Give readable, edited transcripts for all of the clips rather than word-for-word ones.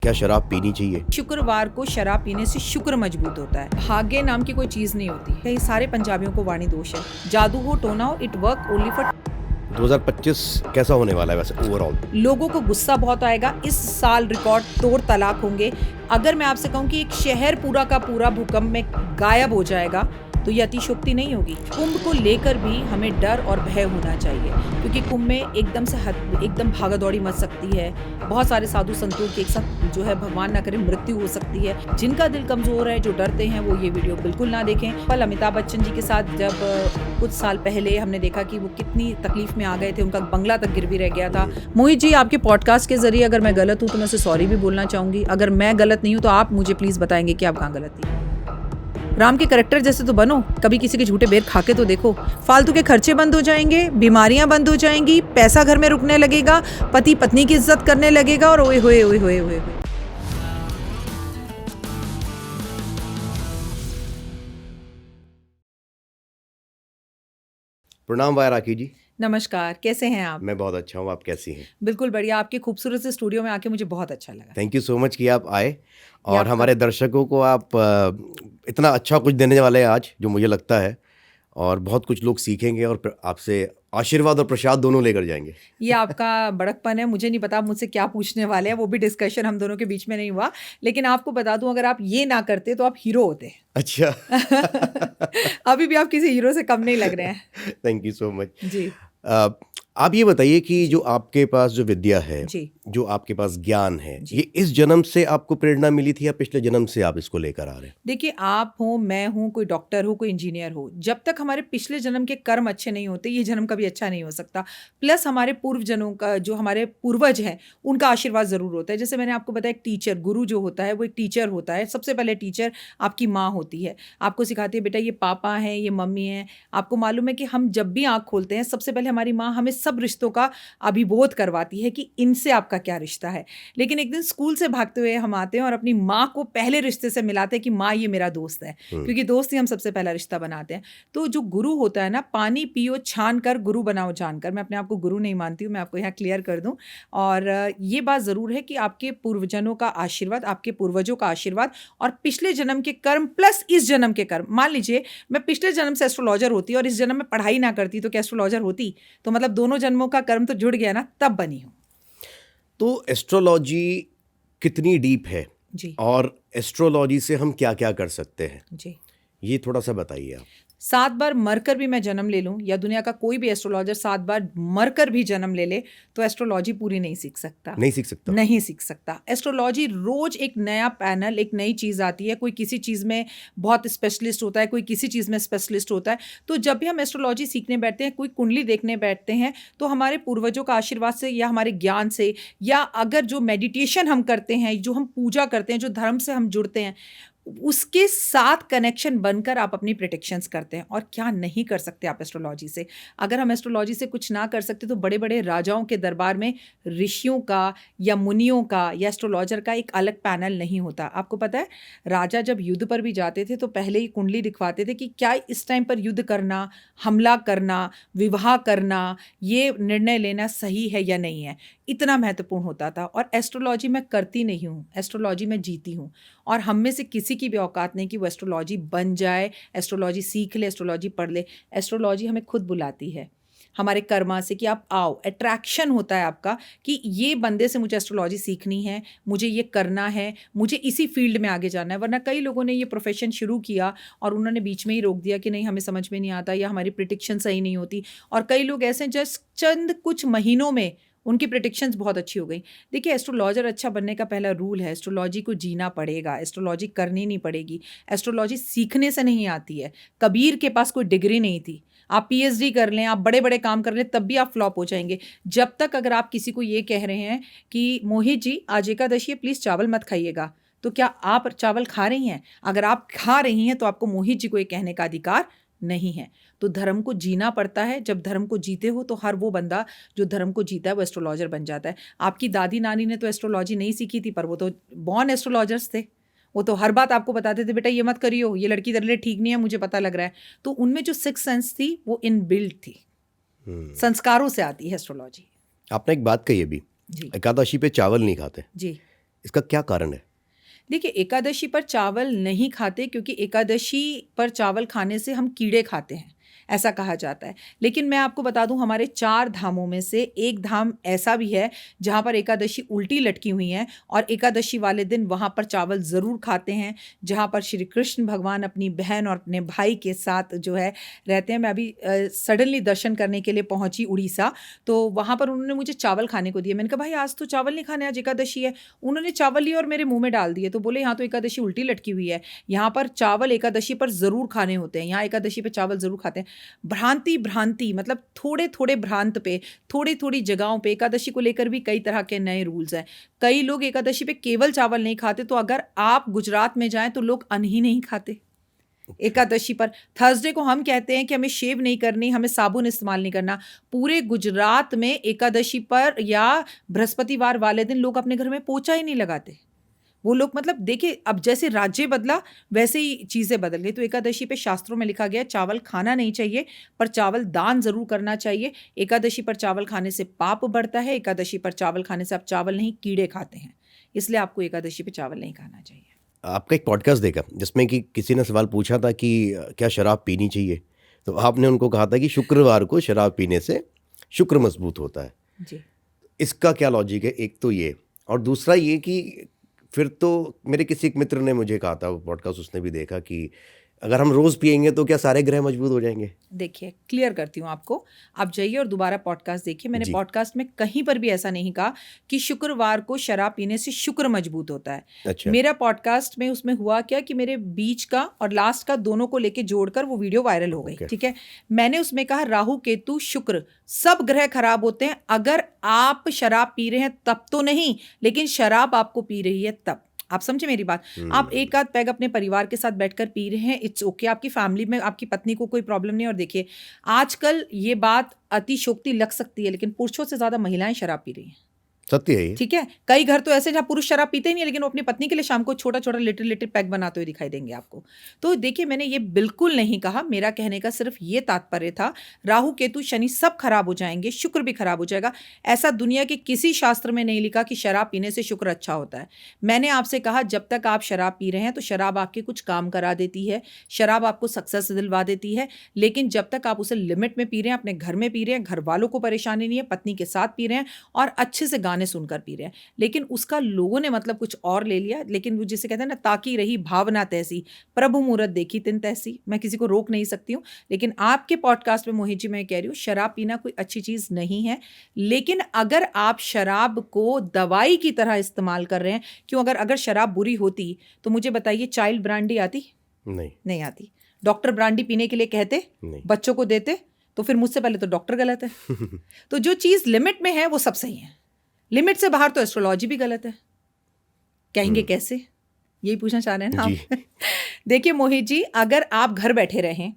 क्या शराब पीनी चाहिए? शुक्रवार को शराब पीने से शुक्र मजबूत होता है। भाग्य नाम की कोई चीज नहीं होती। ये सारे पंजाबियों को वाणी दोष है। जादू हो टोना हो, इट वर्क ओनली फॉर 2025 कैसा होने वाला है वैसे ओवरऑल? लोगों को गुस्सा बहुत आएगा। इस साल रिकॉर्ड तोड़ तलाक होंगे। अगर मैं आपसे कहूँ कि एक शहर पूरा का पूरा भूकंप में गायब हो जाएगा तो ये अतिशयोक्ति नहीं होगी। कुंभ को लेकर भी हमें डर और भय होना चाहिए, क्योंकि कुंभ में एकदम भागा दौड़ी मच सकती है। बहुत सारे साधु संतों के एक साथ जो है भगवान ना करे मृत्यु हो सकती है। जिनका दिल कमजोर है, जो डरते हैं, वो ये वीडियो बिल्कुल ना देखें। कल अमिताभ बच्चन जी के साथ जब कुछ साल पहले हमने देखा कि वो कितनी तकलीफ में आ गए थे, उनका बंगला तक गिरवी रह गया था। मोहित जी, आपके पॉडकास्ट के जरिए अगर मैं गलत हूँ तो मैं उसे सॉरी भी बोलना चाहूंगी। अगर मैं गलत नहीं हूँ तो आप मुझे प्लीज बताएंगे कि आप कहाँ गलत थी। राम के करेक्टर जैसे तो बनो, कभी किसी के झूठे बेर खा के तो देखो। फालतू के खर्चे बंद हो जाएंगे, बीमारियां बंद हो जाएंगी, पैसा घर में रुकने लगेगा, पति पत्नी की इज्जत करने लगेगा और ओए होए ओए होए ओए होए। प्रणाम भाई राखी जी। नमस्कार, कैसे हैं आप? मैं बहुत अच्छा हूँ, आप कैसी हैं? बिल्कुल बढ़िया। आपके खूबसूरत से स्टूडियो में आके मुझे बहुत अच्छा लगा। थैंक यू सो मच कि आप आए और आपका- हमारे दर्शकों को आप इतना अच्छा कुछ देने वाले हैं आज, जो मुझे लगता है, और बहुत कुछ लोग सीखेंगे और आपसे आशीर्वाद और प्रसाद दोनों लेकर जाएंगे। ये आपका बड़कपन है। मुझे नहीं पता आप मुझसे क्या पूछने वाले हैं, वो भी डिस्कशन हम दोनों के बीच में नहीं हुआ। लेकिन आपको बता दूं, अगर आप ये ना करते तो आप हीरो होते। अच्छा। अभी भी आप किसी हीरो से कम नहीं लग रहे हैं। Thank you so much. जी आप ये बताइए कि जो आपके पास जो विद्या है, जी जो आपके पास ज्ञान है, जी। ये इस जन्म से आपको प्रेरणा मिली थी या पिछले जन्म से आप इसको लेकर आ रहे हैं? देखिए, आप हो, मैं हूँ, कोई डॉक्टर हो, कोई इंजीनियर हो, जब तक हमारे पिछले जन्म के कर्म अच्छे नहीं होते, ये जन्म कभी अच्छा नहीं हो सकता। प्लस हमारे पूर्व जनों का, जो हमारे पूर्वज हैं, उनका आशीर्वाद जरूर होता है। जैसे मैंने आपको बताया, एक टीचर, गुरु जो होता है वो एक टीचर होता है। सबसे पहले टीचर आपकी माँ होती है। आपको सिखाती है, बेटा ये पापा हैं, ये मम्मी हैं। आपको मालूम है कि हम जब भी आँख खोलते हैं, सबसे पहले हमारी माँ हमें सब रिश्तों का अभिबोध करवाती है कि इनसे आपका क्या रिश्ता है। लेकिन एक दिन स्कूल से भागते हुए हम आते हैं और अपनी माँ को पहले रिश्ते से मिलाते हैं कि माँ ये मेरा दोस्त है, क्योंकि दोस्त ही हम सबसे पहला रिश्ता बनाते हैं। तो जो गुरु होता है ना, पानी पियो छान कर, गुरु बनाओ जानकर। मैं अपने आप को गुरु नहीं मानती हूँ, मैं आपको यहाँ क्लियर कर दूँ। और ये बात ज़रूर है कि आपके पूर्वजनों का आशीर्वाद, आपके पूर्वजों का आशीर्वाद और पिछले जन्म के कर्म प्लस इस जन्म के कर्म। मान लीजिए मैं पिछले जन्म से एस्ट्रोलॉजर होती और इस जन्म में पढ़ाई ना करती तो क्या एस्ट्रोलॉजर होती? तो मतलब दोनों जन्मों का कर्म तो जुड़ गया ना, तब बनी हूँ। तो एस्ट्रोलॉजी कितनी डीप है जी और एस्ट्रोलॉजी से हम क्या क्या कर सकते हैं, जी। ये थोड़ा सा बताइए आप। 7 बार मरकर भी मैं जन्म ले लूं, या दुनिया का कोई भी एस्ट्रोलॉजर 7 बार मरकर भी जन्म ले ले, तो एस्ट्रोलॉजी पूरी नहीं सीख सकता। नहीं सीख सकता? नहीं सीख सकता। एस्ट्रोलॉजी रोज एक नया पैनल, एक नई चीज़ आती है। कोई किसी चीज़ में बहुत स्पेशलिस्ट होता है, कोई किसी चीज़ में स्पेशलिस्ट होता है। तो जब भी हम एस्ट्रोलॉजी सीखने बैठते हैं, कोई कुंडली देखने बैठते हैं, तो हमारे पूर्वजों का आशीर्वाद से या हमारे ज्ञान से, या अगर जो मेडिटेशन हम करते हैं, जो हम पूजा करते हैं, जो धर्म से हम जुड़ते हैं, उसके साथ कनेक्शन बनकर आप अपनी प्रेडिक्शंस करते हैं। और क्या नहीं कर सकते आप एस्ट्रोलॉजी से। अगर हम एस्ट्रोलॉजी से कुछ ना कर सकते तो बड़े बड़े राजाओं के दरबार में ऋषियों का या मुनियों का या एस्ट्रोलॉजर का एक अलग पैनल नहीं होता। आपको पता है, राजा जब युद्ध पर भी जाते थे तो पहले ही कुंडली दिखवाते थे कि क्या इस टाइम पर युद्ध करना, हमला करना, विवाह करना, ये निर्णय लेना सही है या नहीं है। इतना महत्वपूर्ण होता था। और एस्ट्रोलॉजी मैं करती नहीं हूँ, एस्ट्रोलॉजी मैं जीती हूँ। और हम में से किसी की भी औकात नहीं कि वो एस्ट्रोलॉजी बन जाए, एस्ट्रोलॉजी सीख ले, एस्ट्रोलॉजी पढ़ ले। एस्ट्रोलॉजी हमें खुद बुलाती है हमारे कर्मा से कि आप आओ। अट्रैक्शन होता है आपका कि ये बंदे से मुझे एस्ट्रोलॉजी सीखनी है, मुझे ये करना है, मुझे इसी फील्ड में आगे जाना है। वरना कई लोगों ने ये प्रोफेशन शुरू किया और उन्होंने बीच में ही रोक दिया कि नहीं हमें समझ में नहीं आता, या हमारी प्रिडिक्शन सही नहीं होती। और कई लोग ऐसे जस्ट चंद कुछ महीनों में उनकी प्रेडिक्शंस बहुत अच्छी हो गई। देखिए, एस्ट्रोलॉजर अच्छा बनने का पहला रूल है, एस्ट्रोलॉजी को जीना पड़ेगा, एस्ट्रोलॉजी करनी नहीं पड़ेगी। एस्ट्रोलॉजी सीखने से नहीं आती है। कबीर के पास कोई डिग्री नहीं थी। आप पीएचडी कर लें, आप बड़े बड़े काम कर लें, तब भी आप फ्लॉप हो जाएंगे। जब तक अगर आप किसी को ये कह रहे हैं कि मोहित जी आज एकादशी है, प्लीज़ चावल मत खाइएगा, तो क्या आप चावल खा रही हैं? अगर आप खा रही हैं तो आपको मोहित जी को ये कहने का अधिकार नहीं है। तो धर्म को जीना पड़ता है। जब धर्म को जीते हो तो हर वो बंदा जो धर्म को जीता है वो एस्ट्रोलॉजर बन जाता है। आपकी दादी नानी ने तो एस्ट्रोलॉजी नहीं सीखी थी, पर वो तो बॉर्न एस्ट्रोलॉजर्स थे। वो तो हर बात आपको बताते थे, बेटा ये मत करियो, ये लड़की तेरे लिए ठीक नहीं है, मुझे पता लग रहा है। तो उनमें जो सिक्स सेंस थी वो इनबिल्ट थी, संस्कारों से आती है एस्ट्रोलॉजी। आपने एक बात कही अभी, जी एकादशी पे चावल नहीं खाते। जी इसका क्या कारण है? देखिए, एकादशी पर चावल नहीं खाते क्योंकि एकादशी पर चावल खाने से हम कीड़े खाते हैं, ऐसा कहा जाता है। लेकिन मैं आपको बता दूं, हमारे 4 धामों में से एक धाम ऐसा भी है जहां पर एकादशी उल्टी लटकी हुई है और एकादशी वाले दिन वहां पर चावल ज़रूर खाते हैं, जहां पर श्री कृष्ण भगवान अपनी बहन और अपने भाई के साथ जो है रहते हैं। मैं अभी सडनली दर्शन करने के लिए पहुंची उड़ीसा, तो वहां पर उन्होंने मुझे चावल खाने को दिया। मैंने कहा भाई आज तो चावल नहीं खाने, आज एकादशी है। उन्होंने चावल लिए और मेरे मुंह में डाल दिए, तो बोले यहाँ तो एकादशी उल्टी लटकी हुई है, यहाँ पर चावल एकादशी पर ज़रूर खाने होते हैं, यहाँ एकादशी पे चावल ज़रूर खाते हैं। भ्रांति मतलब थोड़े थोड़े भ्रांत पे, थोड़ी थोड़ी जगहों पे एकादशी को लेकर भी कई तरह के नए रूल्स हैं। कई लोग एकादशी पे केवल चावल नहीं खाते, तो अगर आप गुजरात में जाएं तो लोग अन्न ही नहीं खाते एकादशी पर। थर्सडे को हम कहते हैं कि हमें शेव नहीं करनी, हमें साबुन इस्तेमाल नहीं करना। पूरे गुजरात में एकादशी पर या बृहस्पतिवार वाले दिन लोग अपने घर में पोछा ही नहीं लगाते। वो लोग मतलब देखिए, अब जैसे राज्य बदला वैसे ही चीज़ें बदल गई। तो एकादशी पे शास्त्रों में लिखा गया है चावल खाना नहीं चाहिए, पर चावल दान ज़रूर करना चाहिए। एकादशी पर चावल खाने से पाप बढ़ता है, एकादशी पर चावल खाने से आप चावल नहीं कीड़े खाते हैं, इसलिए आपको एकादशी पे चावल नहीं खाना चाहिए। आपका एक पॉडकास्ट देखा जिसमें कि किसी ने सवाल पूछा था कि क्या शराब पीनी चाहिए, तो आपने उनको कहा था कि शुक्रवार को शराब पीने से शुक्र मजबूत होता है। जी। इसका क्या लॉजिक है? एक तो ये, और दूसरा ये कि फिर तो मेरे किसी एक मित्र ने मुझे कहा था, वो पॉडकास्ट उसने भी देखा, कि अगर हम रोज़ पिएंगे तो क्या सारे ग्रह मजबूत हो जाएंगे? देखिए, क्लियर करती हूँ आपको, आप जाइए और दोबारा पॉडकास्ट देखिए। मैंने जी। पॉडकास्ट में कहीं पर भी ऐसा नहीं कहा कि शुक्रवार को शराब पीने से शुक्र मजबूत होता है। अच्छा। मेरा पॉडकास्ट में उसमें हुआ क्या कि मेरे बीच का और लास्ट का दोनों को लेके जोड़कर वो वीडियो वायरल हो गई। ओके। ठीक है, मैंने उसमें कहा राहु केतु शुक्र सब ग्रह खराब होते हैं अगर आप शराब पी रहे हैं तब तो नहीं, लेकिन शराब आपको पी रही है तब। आप समझे मेरी बात? आप एक आध पैग अपने परिवार के साथ बैठकर पी रहे हैं, इट्स ओके। आपकी फैमिली में आपकी पत्नी को कोई प्रॉब्लम नहीं। और देखिए, आजकल ये बात अतिशयोक्ति लग सकती है, लेकिन पुरुषों से ज्यादा महिलाएं शराब पी रही हैं। सत्य है ये। ठीक है, कई घर तो ऐसे जहाँ पुरुष शराब पीते ही नहीं है, लेकिन वो अपनी पत्नी के लिए शाम को छोटा छोटा लिटिल लिटिल पैक बनाते हुए दिखाई देंगे आपको। तो देखिए, मैंने ये बिल्कुल नहीं कहा, मेरा कहने का सिर्फ ये तात्पर्य था राहु केतु शनि सब खराब हो जाएंगे, शुक्र भी खराब हो जाएगा। ऐसा दुनिया के किसी शास्त्र में नहीं लिखा कि शराब पीने से शुक्र अच्छा होता है। मैंने आपसे कहा जब तक आप शराब पी रहे हैं तो शराब आपके कुछ काम करा देती है, शराब आपको सक्सेस दिलवा देती है, लेकिन जब तक आप उसे लिमिट में पी रहे हैं, अपने घर में पी रहे हैं, घर वालों को परेशानी नहीं है, पत्नी के साथ पी रहे हैं और अच्छे से गाने सुनकर पी रहे हैं, लेकिन उसका लोगों ने मतलब कुछ और ले लिया। लेकिन वो जिसे कहते हैं ना, ताकि रही भावना तैसी, प्रभु मुहूर्त देखी तिन तैसी। मैं किसी को रोक नहीं सकती हूँ, लेकिन आपके पॉडकास्ट में मोहित जी मैं कह रही हूँ शराब पीना कोई अच्छी चीज नहीं है। लेकिन अगर आप शराब को दवाई की तरह इस्तेमाल कर रहे हैं, क्यों? अगर शराब बुरी होती तो मुझे बताइए, चाइल्ड ब्रांडी आती? नहीं आती। डॉक्टर ब्रांडी पीने के लिए कहते? नहीं। बच्चों को देते? तो फिर मुझसे पहले तो डॉक्टर गलत है। तो जो चीज लिमिट में है वो सब सही है, लिमिट से बाहर तो एस्ट्रोलॉजी भी गलत है। कहेंगे कैसे? यही पूछना चाह रहे हैं ना आप? देखिए मोहित जी, अगर आप घर बैठे रहें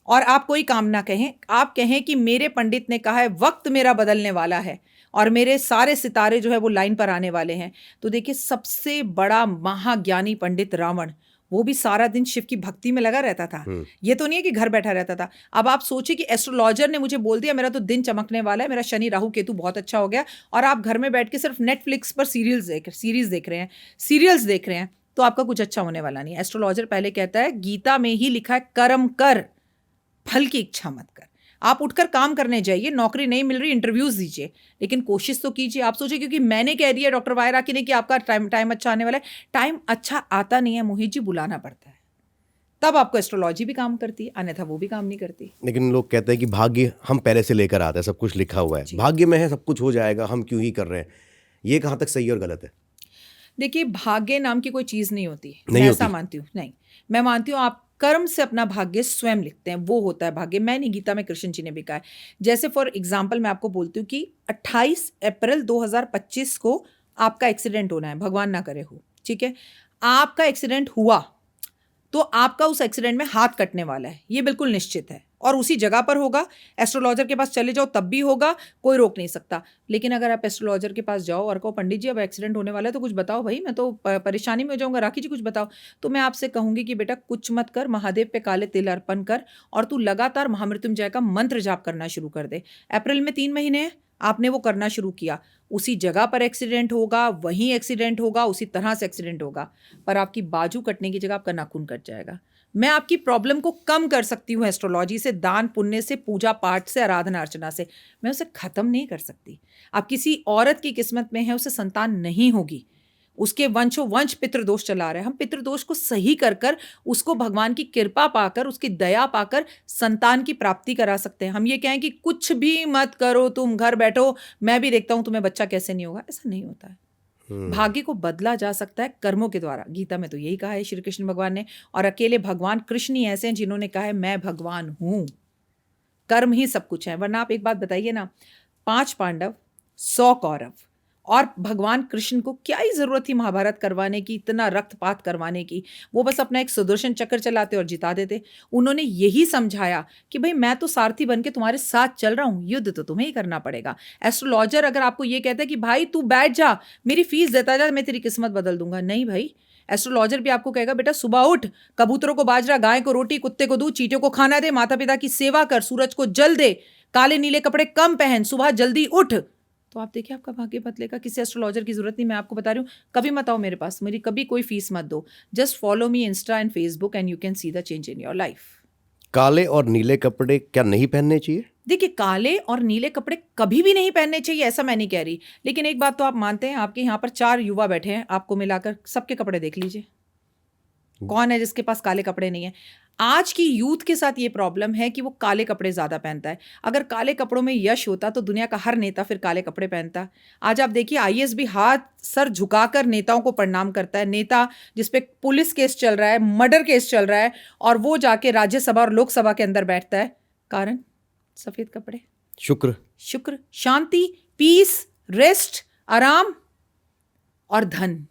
और आप कोई काम ना कहें, आप कहें कि मेरे पंडित ने कहा है वक्त मेरा बदलने वाला है और मेरे सारे सितारे जो है वो लाइन पर आने वाले हैं, तो देखिए सबसे बड़ा महाज्ञानी पंडित रावण, वो भी सारा दिन शिव की भक्ति में लगा रहता था। ये तो नहीं है कि घर बैठा रहता था। अब आप सोचिए कि एस्ट्रोलॉजर ने मुझे बोल दिया मेरा तो दिन चमकने वाला है, मेरा शनि राहु केतु बहुत अच्छा हो गया, और आप घर में बैठ के सिर्फ नेटफ्लिक्स पर सीरीज देख रहे हैं, तो आपका कुछ अच्छा होने वाला नहीं है। एस्ट्रोलॉजर पहले कहता है, गीता में ही लिखा है, कर्म कर फल की इच्छा मत कर। आप उठकर काम करने जाइए, नौकरी नहीं मिल रही इंटरव्यूज दीजिए, लेकिन कोशिश तो कीजिए। आप सोचिए क्योंकि मैंने कह दिया डॉक्टर वायराकी ने कि आपका टाइम अच्छा आने वाला है, टाइम अच्छा आता नहीं है मोहित जी, बुलाना पड़ता है, तब आपको एस्ट्रोलॉजी भी काम करती है, अन्यथा वो भी काम नहीं करती। लेकिन लोग कहते हैं कि भाग्य हम पहले से लेकर आते हैं, सब कुछ लिखा हुआ है, भाग्य में है, सब कुछ हो जाएगा, हम क्यों ही कर रहे हैं। ये कहाँ तक सही और गलत है? देखिए, भाग्य नाम की कोई चीज नहीं होती, मैं ऐसा मानती हूँ। नहीं, मैं मानती हूँ आप कर्म से अपना भाग्य स्वयं लिखते हैं, वो होता है भाग्य। मैं नहीं, गीता में कृष्ण जी ने भी कहा है। जैसे फॉर एग्जाम्पल मैं आपको बोलती हूँ कि 28 अप्रैल 2025 को आपका एक्सीडेंट होना है, भगवान ना करे हो, ठीक है? आपका एक्सीडेंट हुआ तो आपका उस एक्सीडेंट में हाथ कटने वाला है, ये बिल्कुल निश्चित है, और उसी जगह पर होगा। एस्ट्रोलॉजर के पास चले जाओ तब भी होगा, कोई रोक नहीं सकता। लेकिन अगर आप एस्ट्रोलॉजर के पास जाओ और कहो पंडित जी अब एक्सीडेंट होने वाला है तो कुछ बताओ भाई, मैं तो परेशानी में हो जाऊंगा, राखी जी कुछ बताओ, तो मैं आपसे कहूंगी कि बेटा कुछ मत कर, महादेव पे काले तिल अर्पण कर और तू लगातार महामृत्युंजय का मंत्र जाप करना शुरू कर दे। अप्रैल में 3 महीने हैं, आपने वो करना शुरू किया, उसी जगह पर एक्सीडेंट होगा, वहीं एक्सीडेंट होगा, उसी तरह से एक्सीडेंट होगा, पर आपकी बाजू कटने की जगह आपका नाखून कट जाएगा। मैं आपकी प्रॉब्लम को कम कर सकती हूँ एस्ट्रोलॉजी से, दान पुण्य से, पूजा पाठ से, आराधना अर्चना से, मैं उसे खत्म नहीं कर सकती। अब किसी औरत की किस्मत में है उसे संतान नहीं होगी, उसके वंशों वंश पितृदोष चला रहा है, हम पितृदोष को सही कर कर उसको भगवान की कृपा पाकर, उसकी दया पाकर संतान की प्राप्ति करा सकते हैं। हम ये कहें कि कुछ भी मत करो, तुम घर बैठो, मैं भी देखता हूं तुम्हें बच्चा कैसे नहीं होगा, ऐसा नहीं होता है। भाग्य को बदला जा सकता है कर्मों के द्वारा, गीता में तो यही कहा है श्री कृष्ण भगवान ने, और अकेले भगवान कृष्ण ही ऐसे हैं जिन्होंने कहा है मैं भगवान हूं, कर्म ही सब कुछ है। वरना आप एक बात बताइए ना, 5 पांडव 100 कौरव, और भगवान कृष्ण को क्या ही जरूरत थी महाभारत करवाने की, इतना रक्तपात करवाने की, वो बस अपना एक सुदर्शन चक्र चलाते और जिता देते। उन्होंने यही समझाया कि भाई मैं तो सारथी बन के तुम्हारे साथ चल रहा हूं, युद्ध तो तुम्हें ही करना पड़ेगा। एस्ट्रोलॉजर अगर आपको ये कहता है कि भाई तू बैठ जा, मेरी फीस देता जा, मैं तेरी किस्मत बदल दूंगा, नहीं भाई, एस्ट्रोलॉजर भी आपको कहेगा बेटा सुबह उठ, कबूतरों को बाजरा, गाय को रोटी, कुत्ते को दूध, चींटियों को खाना दे, माता पिता की सेवा कर, सूरज को जल दे, काले नीले कपड़े कम पहन, सुबह जल्दी उठ, तो आप देखिए आपका भाग्य बदलेगा। किसी एस्ट्रोलॉजर की जरूरत नहीं, मैं आपको बता रही हूँ। कभी मत आओ मेरे पास, मेरी कभी कोई फीस मत दो, just follow me Insta and Facebook and you can see the change in your life. काले और नीले कपड़े क्या नहीं पहनने चाहिए? देखिए, काले और नीले कपड़े कभी भी नहीं पहनने चाहिए, ऐसा मैं नहीं कह रही, लेकिन एक बात तो आप मानते हैं, आपके यहाँ पर 4 युवा बैठे हैं, आपको मिलाकर सबके कपड़े देख लीजिए, कौन है जिसके पास काले कपड़े नहीं है? आज की यूथ के साथ ये प्रॉब्लम है कि वो काले कपड़े ज़्यादा पहनता है। अगर काले कपड़ों में यश होता तो दुनिया का हर नेता फिर काले कपड़े पहनता। आज आप देखिए आईएएस भी हाथ सर झुकाकर नेताओं को प्रणाम करता है। नेता जिसपे पुलिस केस चल रहा है, मर्डर केस चल रहा है, और वो जाके राज्यसभा और लोकसभा के अंदर बैठता है, कारण सफ़ेद कपड़े। शुक्र, शांति, पीस, रेस्ट, आराम और धन।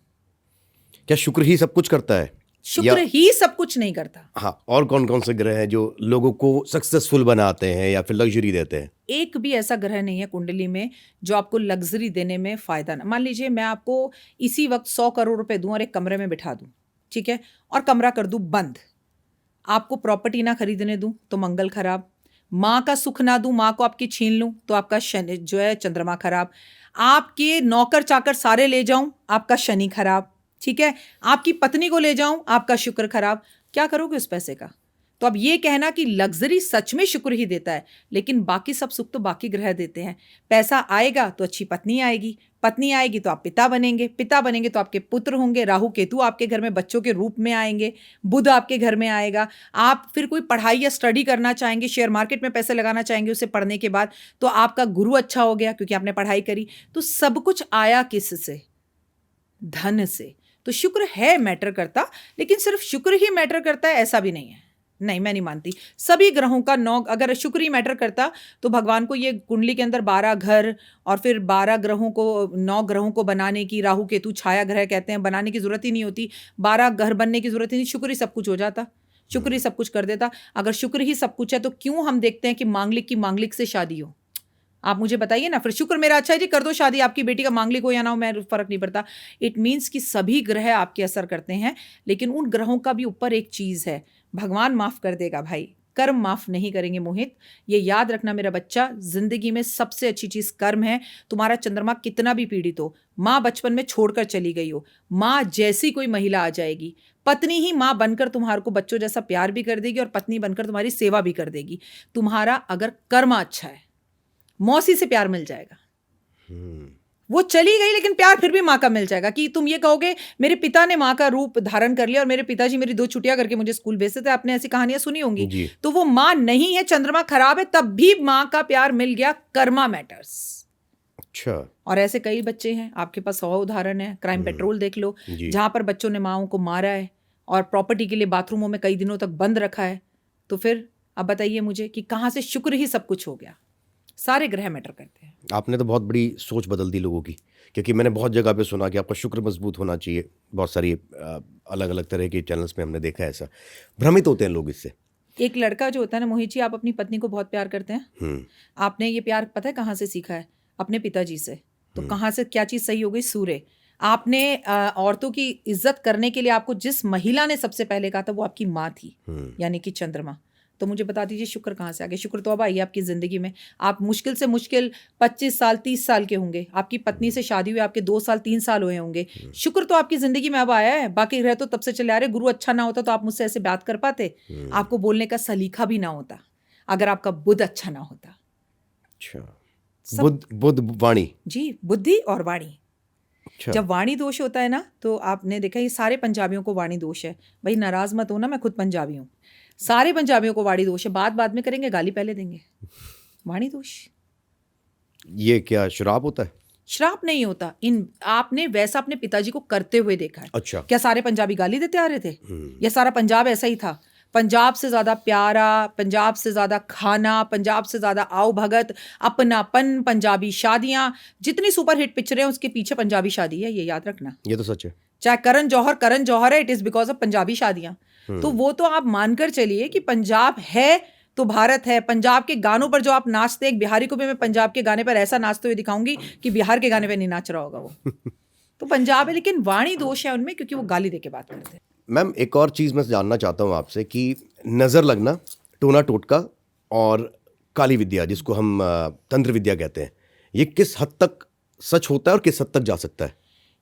क्या शुक्र ही सब कुछ करता है? शुक्र ही सब कुछ नहीं करता। हाँ, और कौन कौन से ग्रह हैं जो लोगों को सक्सेसफुल बनाते हैं या फिर लग्जरी देते हैं? एक भी ऐसा ग्रह नहीं है कुंडली में जो आपको लग्जरी देने में फायदा ना। मान लीजिए मैं आपको इसी वक्त 100 करोड़ रुपए दूं और एक कमरे में बिठा दूं, ठीक है, और कमरा कर दूं बंद, आपको प्रॉपर्टी ना खरीदने दूं तो मंगल खराब, माँ का सुख ना दूं, माँ को आपकी छीन लूं तो आपका शनि जो है चंद्रमा खराब, आपके नौकर चाकर सारे ले जाऊं आपका शनि खराब, ठीक है, आपकी पत्नी को ले जाऊं आपका शुक्र खराब। क्या करोगे उस पैसे का? तो अब ये कहना कि लग्जरी सच में शुक्र ही देता है, लेकिन बाकी सब सुख तो बाकी ग्रह देते हैं। पैसा आएगा तो अच्छी पत्नी आएगी, पत्नी आएगी तो आप पिता बनेंगे, पिता बनेंगे तो आपके पुत्र होंगे, राहु केतु आपके घर में बच्चों के रूप में आएंगे, बुध आपके घर में आएगा, आप फिर कोई पढ़ाई या स्टडी करना चाहेंगे, शेयर मार्केट में पैसे लगाना चाहेंगे उसे पढ़ने के बाद, तो आपका गुरु अच्छा हो गया क्योंकि आपने पढ़ाई करी। तो सब कुछ आया किससे? धन से। तो शुक्र है मैटर करता, लेकिन सिर्फ शुक्र ही मैटर करता है ऐसा भी नहीं है। नहीं, मैं नहीं मानती। सभी ग्रहों का 9, अगर शुक्र ही मैटर करता तो भगवान को ये कुंडली के अंदर 12 घर और फिर 12 ग्रहों को, 9 ग्रहों को बनाने की, राहु केतु छाया ग्रह कहते हैं, बनाने की जरूरत ही नहीं होती, 12 घर बनने की जरूरत ही नहीं, शुक्र ही सब कुछ हो जाता, शुक्र ही सब कुछ कर देता। अगर शुक्र ही सब कुछ है तो क्यों हम देखते हैं कि मांगलिक की मांगलिक से शादी हो? आप मुझे बताइए ना। फिर शुक्र मेरा अच्छा है जी, कर दो शादी, आपकी बेटी का मांगलिक हो या ना हो, मैं फर्क नहीं पड़ता। इट मीन्स कि सभी ग्रह आपके असर करते हैं, लेकिन उन ग्रहों का भी ऊपर एक चीज़ है, भगवान माफ़ कर देगा भाई, कर्म माफ़ नहीं करेंगे मोहित। ये याद रखना मेरा बच्चा, जिंदगी में सबसे अच्छी चीज़ कर्म है। तुम्हारा चंद्रमा कितना भी पीड़ित हो, माँ बचपन में छोड़कर चली गई हो, माँ जैसी कोई महिला आ जाएगी, पत्नी ही माँ बनकर तुम्हारे को बच्चों जैसा प्यार भी कर देगी और पत्नी बनकर तुम्हारी सेवा भी कर देगी। तुम्हारा अगर कर्म अच्छा है, मौसी से प्यार मिल जाएगा, वो चली गई लेकिन प्यार फिर भी माँ का मिल जाएगा। कि तुम ये कहोगे मेरे पिता ने माँ का रूप धारण कर लिया और मेरे पिताजी मेरी 2 छुट्टियां करके मुझे स्कूल भेजते थे, आपने ऐसी कहानियां सुनी होंगी, तो वो माँ नहीं है, चंद्रमा खराब है, तब भी माँ का प्यार मिल गया। कर्मा मैटर्स। अच्छा। और ऐसे कई बच्चे हैं, आपके पास 100 उदाहरण है। क्राइम पेट्रोल देख लो, जहां पर बच्चों ने माओं को मारा है और प्रॉपर्टी के लिए बाथरूमों में कई दिनों तक बंद रखा है। तो फिर अब बताइए मुझे कि कहाँ से शुक्र ही सब कुछ हो गया? सारे ग्रह मैटर करते हैं। आपने तो बहुत बड़ी सोच बदल दी लोगों की, क्योंकि मैंने बहुत जगह पे सुना कि आपका शुक्र मजबूत होना चाहिए। बहुत सारी अलग अलग तरह के चैनल्स में हमने देखा है ऐसा। भ्रमित होते हैं लोग इससे। एक लड़का जो होता है ना मोहित जी, आप अपनी पत्नी को बहुत प्यार करते हैं, आपने ये प्यार पता है कहाँ से सीखा है? अपने पिताजी से। तो कहाँ से क्या चीज़ सही हो गई? सूर्य। आपने औरतों की इज्जत करने के लिए आपको जिस महिला ने सबसे पहले कहा था वो आपकी माँ थी, यानी कि चंद्रमा। तो मुझे बता दीजिए शुक्र कहाँ से आ गया? शुक्र तो अब आई है आपकी ज़िंदगी में। आप मुश्किल से मुश्किल 25 साल 30 साल के होंगे, आपकी पत्नी से शादी हुई आपके 2 साल 3 साल हुए होंगे। शुक्र तो आपकी ज़िंदगी में अब आया है, बाकी रह तो तब से चले आ रहे। गुरु अच्छा ना होता तो आप मुझसे ऐसे बात कर पाते? आपको बोलने का सलीका भी ना होता, अगर आपका बुद्ध अच्छा ना होता। अच्छा, सब बुद्ध वाणी। जी, बुद्धि और वाणी। अच्छा, जब वाणी दोष होता है ना, तो आपने देखा ये सारे पंजाबियों को वाणी दोष है। भाई नाराज मत हो ना, मैं खुद पंजाबी हूँ। सारे पंजाबियों को वाणी दोष है, बात बाद में करेंगे, गाली पहले देंगे। वाणी दोष ये क्या श्राप होता है? श्राप नहीं होता। इन आपने वैसा अपने पिताजी को करते हुए देखा है। अच्छा। क्या सारे पंजाबी गाली देते आ रहे थे? या सारा पंजाब ऐसा ही था? पंजाब से ज़्यादा प्यारा, पंजाब से ज़्यादा खाना, पंजाब से ज़्यादा आओ भगत, अपनापन, पंजाबी शादियाँ, जितनी सुपरहिट पिक्चरें हैं उसके पीछे पंजाबी शादी है, ये याद रखना। ये तो सच है। चाहे करण जौहर है, it is because of Punjabi शादियाँ। तो वो तो आप मानकर चलिए कि पंजाब है तो भारत है। पंजाब के गानों पर जो आप नाचते, एक बिहारी को भी मैं पंजाब के गाने पर ऐसा नाचते हुए दिखाऊंगी कि बिहार के गाने पर नहीं नाच रहा होगा वो। तो पंजाब है, लेकिन वाणी दोष है उनमें, क्योंकि वो गाली दे के बात करते हैं। मैम, एक और चीज़ मैं जानना चाहता हूँ आपसे कि नज़र लगना, टोना टोटका और काली विद्या, जिसको हम तंत्र विद्या कहते हैं, ये किस हद तक सच होता है और किस हद तक जा सकता है?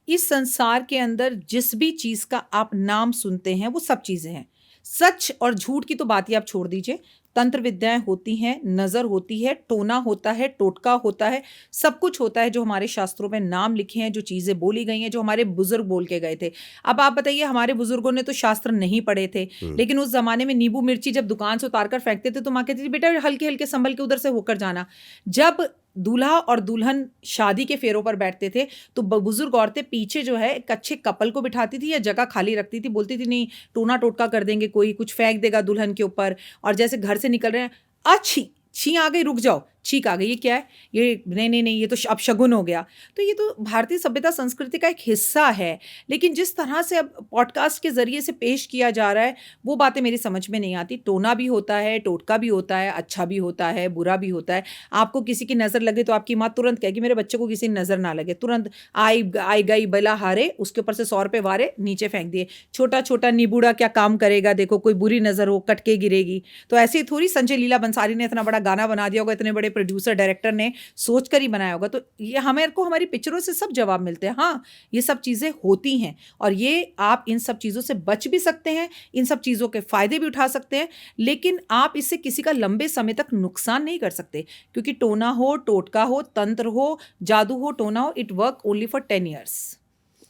इस संसार के अंदर जिस भी चीज़ का आप नाम सुनते हैं वो सब चीज़ें हैं। सच और झूठ की तो बात ही आप छोड़ दीजिए। तंत्र विद्याएं होती हैं, नज़र होती है, टोना होता है, टोटका होता है, सब कुछ होता है जो हमारे शास्त्रों में नाम लिखे हैं, जो चीज़ें बोली गई हैं, जो हमारे बुजुर्ग बोल के गए थे। अब आप बताइए, हमारे बुजुर्गों ने तो शास्त्र नहीं पढ़े थे, लेकिन उस ज़माने में नींबू मिर्ची जब दुकान से उतार कर फेंकते थे तो माँ कहती थी बेटा हल्के हल्के संभल के उधर से होकर जाना। जब दूल्हा और दुल्हन शादी के फेरों पर बैठते थे तो बुजुर्ग औरतें पीछे जो है एक अच्छे कपल को बिठाती थी या जगह खाली रखती थी, बोलती थी नहीं टोना टोटका कर देंगे, कोई कुछ फेंक देगा दुल्हन के ऊपर। और जैसे घर से निकल रहे हैं, अच्छी छी आ गई, रुक जाओ, छींक आ गई, ये क्या है, ये नहीं ये तो अब शगुन हो गया। तो ये तो भारतीय सभ्यता संस्कृति का एक हिस्सा है, लेकिन जिस तरह से अब पॉडकास्ट के जरिए से पेश किया जा रहा है वो बातें मेरी समझ में नहीं आती। टोना भी होता है, टोटका भी होता है, अच्छा भी होता है, बुरा भी होता है। आपको किसी की नज़र लगे तो आपकी माँ तुरंत कहेगी मेरे बच्चे को किसी की नज़र ना लगे, तुरंत आई गई बला हारे, उसके ऊपर से 100 रुपये वारे, नीचे फेंक दिए। छोटा छोटा नीबूड़ा क्या काम करेगा, देखो कोई बुरी नज़र हो कटके गिरेगी। तो ऐसे ही थोड़ी संजय लीला बंसाली ने इतना बड़ा गाना बना दिया होगा, इतने बड़े प्रोड्यूसर डायरेक्टर ने सोच कर ही बनाया होगा। तो ये हमें को हमारी पिक्चरों से सब जवाब मिलते हैं। हाँ, ये सब चीज़ें होती हैं और ये आप इन सब चीज़ों से बच भी सकते हैं, इन सब चीज़ों के फ़ायदे भी उठा सकते हैं, लेकिन आप इससे किसी का लंबे समय तक नुकसान नहीं कर सकते, क्योंकि टोना हो, टोटका हो, तंत्र हो, जादू हो, टोना हो, it work only for 10 years.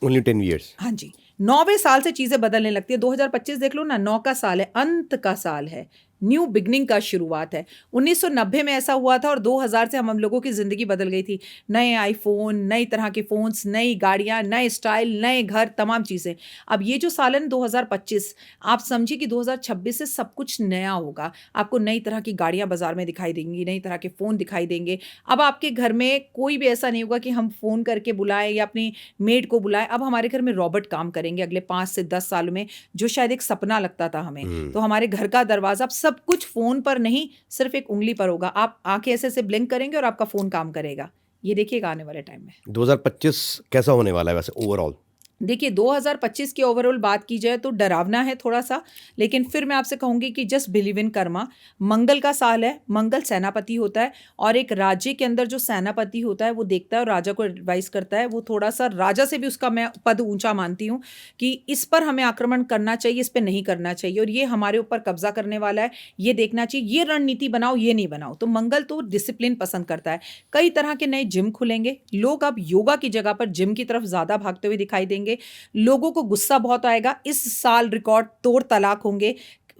Only 10 years? हाँ जी, 9वें साल से चीज़ें बदलने लगती है। 2025 देख लो ना, 9 का साल है, अंत का साल है, न्यू बिगनिंग का शुरुआत है। 1990 में ऐसा हुआ था और 2000 से हम लोगों की ज़िंदगी बदल गई थी। नए आईफोन, नई तरह के फ़ोन्स, नई गाड़ियाँ, नए स्टाइल, नए घर, तमाम चीज़ें। अब ये जो साल है 2025, आप समझिए कि 2026 से सब कुछ नया होगा। आपको नई तरह की गाड़ियाँ बाज़ार में दिखाई देंगी, नई तरह के फ़ोन दिखाई देंगे। अब आपके घर में कोई भी ऐसा नहीं होगा कि हम फ़ोन करके बुलाएं या अपनी मेड को बुलाएं। अब हमारे घर में रोबोट काम करेंगे अगले 5 से 10 सालों में, जो शायद एक सपना लगता था हमें। तो हमारे घर का दरवाज़ा अब सब कुछ फ़ोन पर नहीं, सिर्फ एक उंगली पर होगा। आप आंखें ऐसे ब्लिंक करेंगे और आपका फ़ोन काम करेगा। ये देखिएगा आने वाले टाइम में। 2025 कैसा होने वाला है वैसे ओवरऑल? देखिए 2025 की ओवरऑल बात की जाए तो डरावना है थोड़ा सा, लेकिन फिर मैं आपसे कहूँगी कि जस्ट बिलीव इन कर्मा। मंगल का साल है, मंगल सेनापति होता है और एक राज्य के अंदर जो सेनापति होता है वो देखता है और राजा को एडवाइस करता है। वो थोड़ा सा राजा से भी उसका मैं पद ऊंचा मानती हूँ कि इस पर हमें आक्रमण करना चाहिए, इस पर नहीं करना चाहिए, और ये हमारे ऊपर कब्जा करने वाला है, ये देखना चाहिए, ये रणनीति बनाओ, ये नहीं बनाओ। तो मंगल तो डिसिप्लिन पसंद करता है। कई तरह के नए जिम खुलेंगे, लोग अब योगा की जगह पर जिम की तरफ ज़्यादा भागते हुए दिखाई देंगे। लोगों को गुस्सा बहुत आएगा। इस साल रिकॉर्ड तोड़ तलाक होंगे।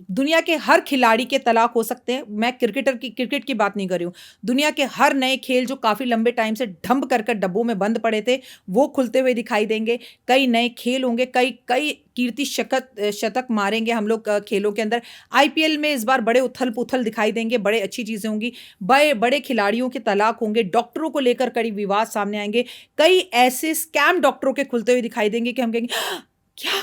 दुनिया के हर खिलाड़ी के तलाक हो सकते हैं। मैं क्रिकेट की बात नहीं कर रही हूँ। दुनिया के हर नए खेल जो काफ़ी लंबे टाइम से ढंब कर डब्बों में बंद पड़े थे, वो खुलते हुए दिखाई देंगे। कई नए खेल होंगे, कई कीर्ति शतक मारेंगे हम लोग खेलों के अंदर। IPL में इस बार बड़े उथल पुथल दिखाई देंगे, बड़े अच्छी चीज़ें होंगी। बड़े खिलाड़ियों के तलाक होंगे। डॉक्टरों को लेकर कई विवाद सामने आएंगे। कई ऐसे स्कैम डॉक्टरों के खुलते हुए दिखाई देंगे कि हम कहेंगे क्या